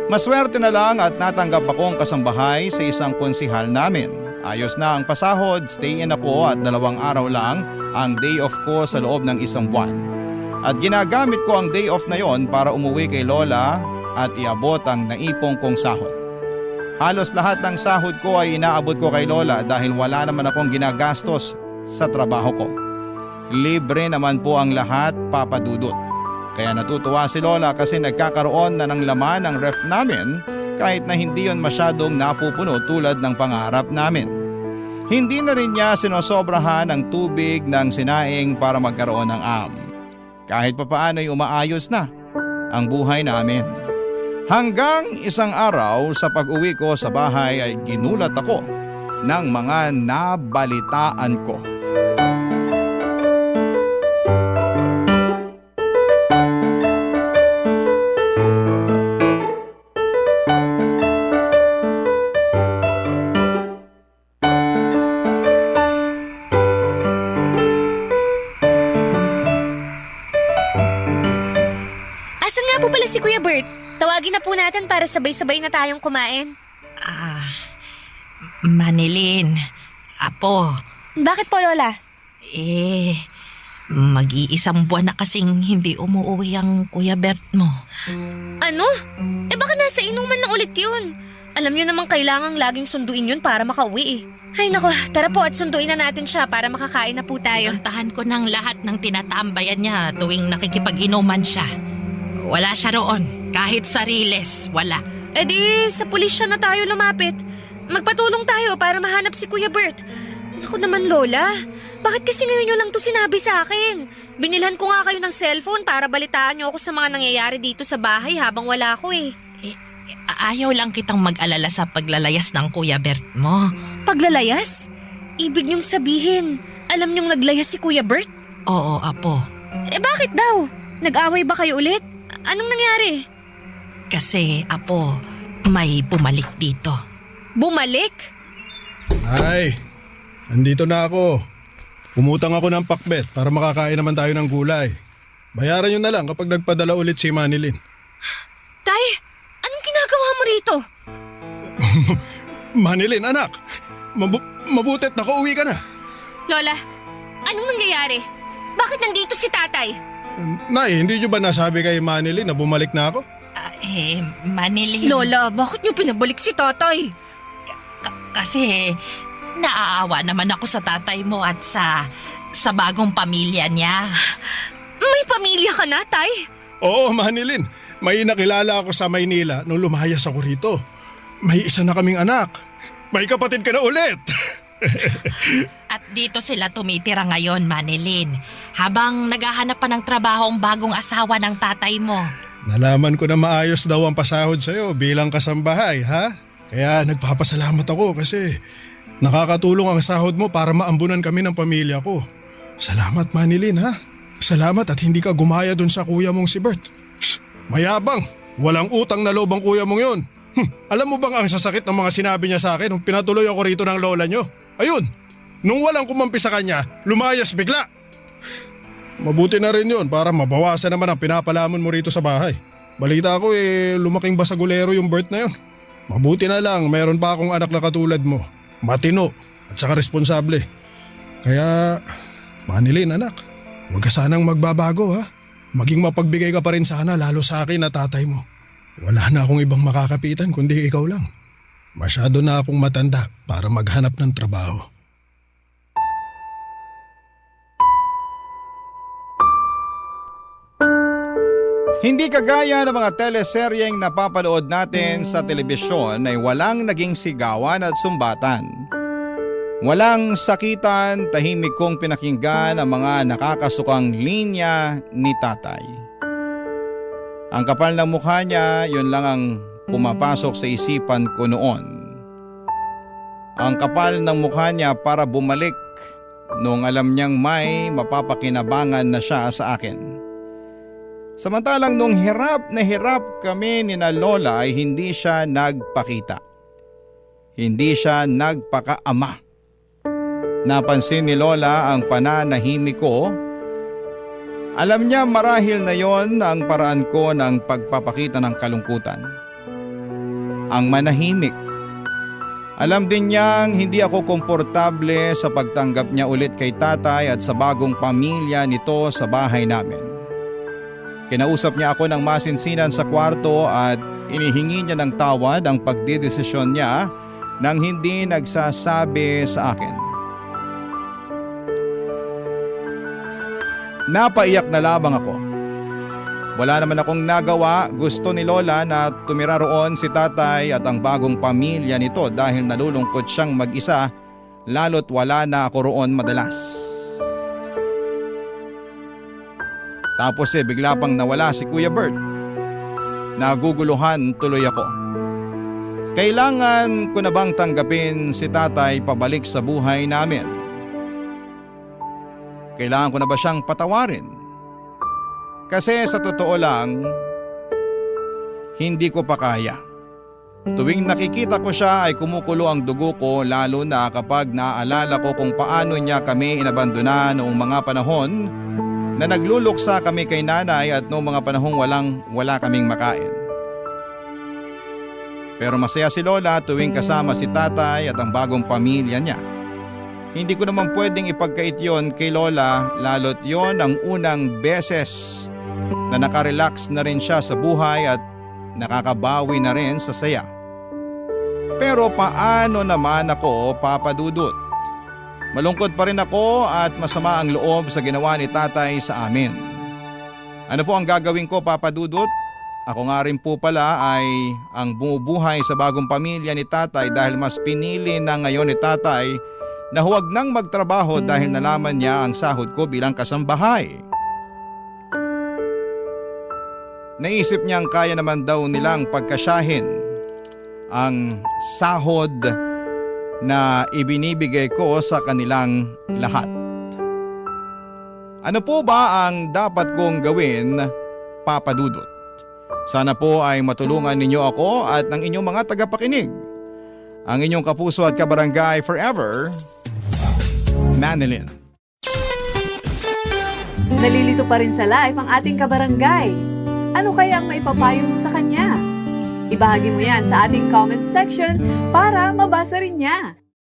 Maswerte na lang at natanggap akong kasambahay sa isang konsihal namin. Ayos na ang pasahod, stay in ako at 2 araw lang ang day off ko sa loob ng 1 buwan. At ginagamit ko ang day off na yon para umuwi kay Lola at iabot ang naipong kong sahod. Halos lahat ng sahod ko ay inaabot ko kay Lola dahil wala naman akong ginagastos sa trabaho ko. Libre naman po ang lahat, Papa Dudut. Kaya natutuwa si Lola kasi nagkakaroon na ng laman ang ref namin kahit na hindi yon masyadong napupuno tulad ng pangarap namin. Hindi na rin niya sinosobrahan ang tubig ng sinaing para magkaroon ng am. Kahit papaano ay umaayos na ang buhay namin. Hanggang isang araw sa pag-uwi ko sa bahay ay ginulat ako ng mga nabalitaan ko. Asan nga po pala si Kuya Bert? Tawagin na po natin para sabay-sabay na tayong kumain. Manilin, Apo, Bakit po, Lola? mag-iisang buwan na kasing hindi umuwi ang Kuya Bert mo. Ano? Baka nasa inuman lang ulit yun. Alam niyo namang kailangang laging sunduin yun para makauwi eh. Ay nako, tara po at sunduin na natin siya para makakain na po tayo. Puntahan ko ng lahat ng tinatambayan niya tuwing nakikipag-inuman siya. Wala siya roon, kahit sa Riles, wala. Sa pulis siya na tayo lumapit. Magpatulong tayo para mahanap si Kuya Bert. Naku naman, Lola. Bakit kasi ngayon nyo lang to sinabi sa akin? Binilhan ko nga kayo ng cellphone para balitaan nyo ako sa mga nangyayari dito sa bahay habang wala ako eh. Ayaw lang kitang mag-alala sa paglalayas ng Kuya Bert mo. Paglalayas? Ibig nyong sabihin, alam nyong naglayas si Kuya Bert? Oo, Apo. Bakit daw? Nag-away ba kayo ulit? Anong nangyari? Kasi, Apo, may bumalik dito. Bumalik? Ay, nandito na ako. Umutang ako ng pakbet para makakain naman tayo ng gulay. Bayaran nyo na lang kapag nagpadala ulit si Manilin. Tay, anong ginagawa mo rito? Manilin, anak. Mabutit nakauwi ka na. Lola, anong nangyayari? Bakit nandito si tatay? Nay, hindi nyo ba nasabi kay Manilin na bumalik na ako? Manilin. Lola, bakit niyo pinabalik si tatay? Kasi naaawa naman ako sa tatay mo at sa bagong pamilya niya. May pamilya ka na, tay? Oo, Manilin. May nakilala ako sa Maynila nung lumayas ako rito. May isa na kaming anak. May kapatid ka na ulit. At dito sila tumitira ngayon, Manilin. Habang naghahanap pa ng trabaho ang bagong asawa ng tatay mo. Nalaman ko na maayos daw ang pasahod sa'yo bilang kasambahay, ha? Kaya nagpapasalamat ako kasi nakakatulong ang sahod mo para maambunan kami ng pamilya ko. Salamat, Manilin, ha? Salamat at hindi ka gumaya dun sa kuya mong si Bert. Mayabang, walang utang na loob ang kuya mong yun. Alam mo bang ang sasakit ng mga sinabi niya sa akin nung pinatuloy ako rito ng lola nyo? Ayun, nung walang kumampi sa kanya, lumayas bigla. Mabuti na rin yun para mabawasan naman ang pinapalamon mo rito sa bahay. Balita ko lumaking basagulero yung Bert na yun. Mabuti na lang, meron pa akong anak na katulad mo. Matino at saka responsable. Kaya, Manilin anak, huwag ka sanang magbabago ha. Maging mapagbigay ka pa rin sana lalo sa akin na tatay mo. Wala na akong ibang makakapitan kundi ikaw lang. Masyado na akong matanda para maghanap ng trabaho. Hindi kagaya ng mga teleseryeng napapanood natin sa telebisyon ay walang naging sigawan at sumbatan. Walang sakitan, tahimik kong pinakinggan ang mga nakakasukang linya ni tatay. Ang kapal ng mukha niya, yun lang ang pumapasok sa isipan ko noon. ang kapal ng mukha niya para bumalik nung alam niyang may mapapakinabangan na siya sa akin. Samantalang nung hirap na hirap kami ni na Lola ay hindi siya nagpakita. Hindi siya nagpakaama. Napansin ni Lola ang pananahimik ko. Alam niya marahil na yon ang paraan ko ng pagpapakita ng kalungkutan. Ang manahimik. Alam din niyang hindi ako komportable sa pagtanggap niya ulit kay tatay at sa bagong pamilya nito sa bahay namin. Kinausap niya ako ng masinsinan sa kwarto at inihingi niya ng tawad ang pagdidesisyon niya nang hindi nagsasabi sa akin. Napaiyak na lamang ako. Wala naman akong nagawa. Gusto ni Lola na tumira roon si tatay at ang bagong pamilya nito dahil nalulungkot siyang mag-isa lalo't wala na ako roon madalas. Tapos bigla pang nawala si Kuya Bert. Naguguluhan tuloy ako. Kailangan ko na bang tanggapin si tatay pabalik sa buhay namin? Kailangan ko na ba siyang patawarin? Kasi sa totoo lang, hindi ko pa kaya. Tuwing nakikita ko siya ay kumukulo ang dugo ko lalo na kapag naaalala ko kung paano niya kami inabandona noong mga panahon na nagluluksa kami kay nanay at noong mga panahong wala kaming makain. Pero masaya si Lola tuwing kasama si tatay at ang bagong pamilya niya. Hindi ko naman pwedeng ipagkait yon kay Lola lalo't yon ang unang beses na nakarelax na rin siya sa buhay at nakakabawi na rin sa saya. Pero paano naman ako, Papa Dudut? Malungkot pa rin ako at masama ang loob sa ginawa ni tatay sa amin. Ano po ang gagawin ko, Papa Dudut? Ako nga rin po pala ay ang bumubuhay sa bagong pamilya ni tatay dahil mas pinili na ngayon ni tatay na huwag nang magtrabaho dahil nalaman niya ang sahod ko bilang kasambahay. Naisip niyang kaya naman daw nilang pagkasyahin ang sahod na ibinibigay ko sa kanilang lahat. Ano po ba ang dapat kong gawin, Papa Dudut? Sana po ay matulungan ninyo ako at ng inyong mga tagapakinig. Ang inyong kapuso at kabarangay forever, Manilyn. Nalilito pa rin sa live ang ating kabarangay. Ano kaya ang maipapayo mo sa kanya? Ibahagi mo yan sa ating comment section para mabasa rin niya.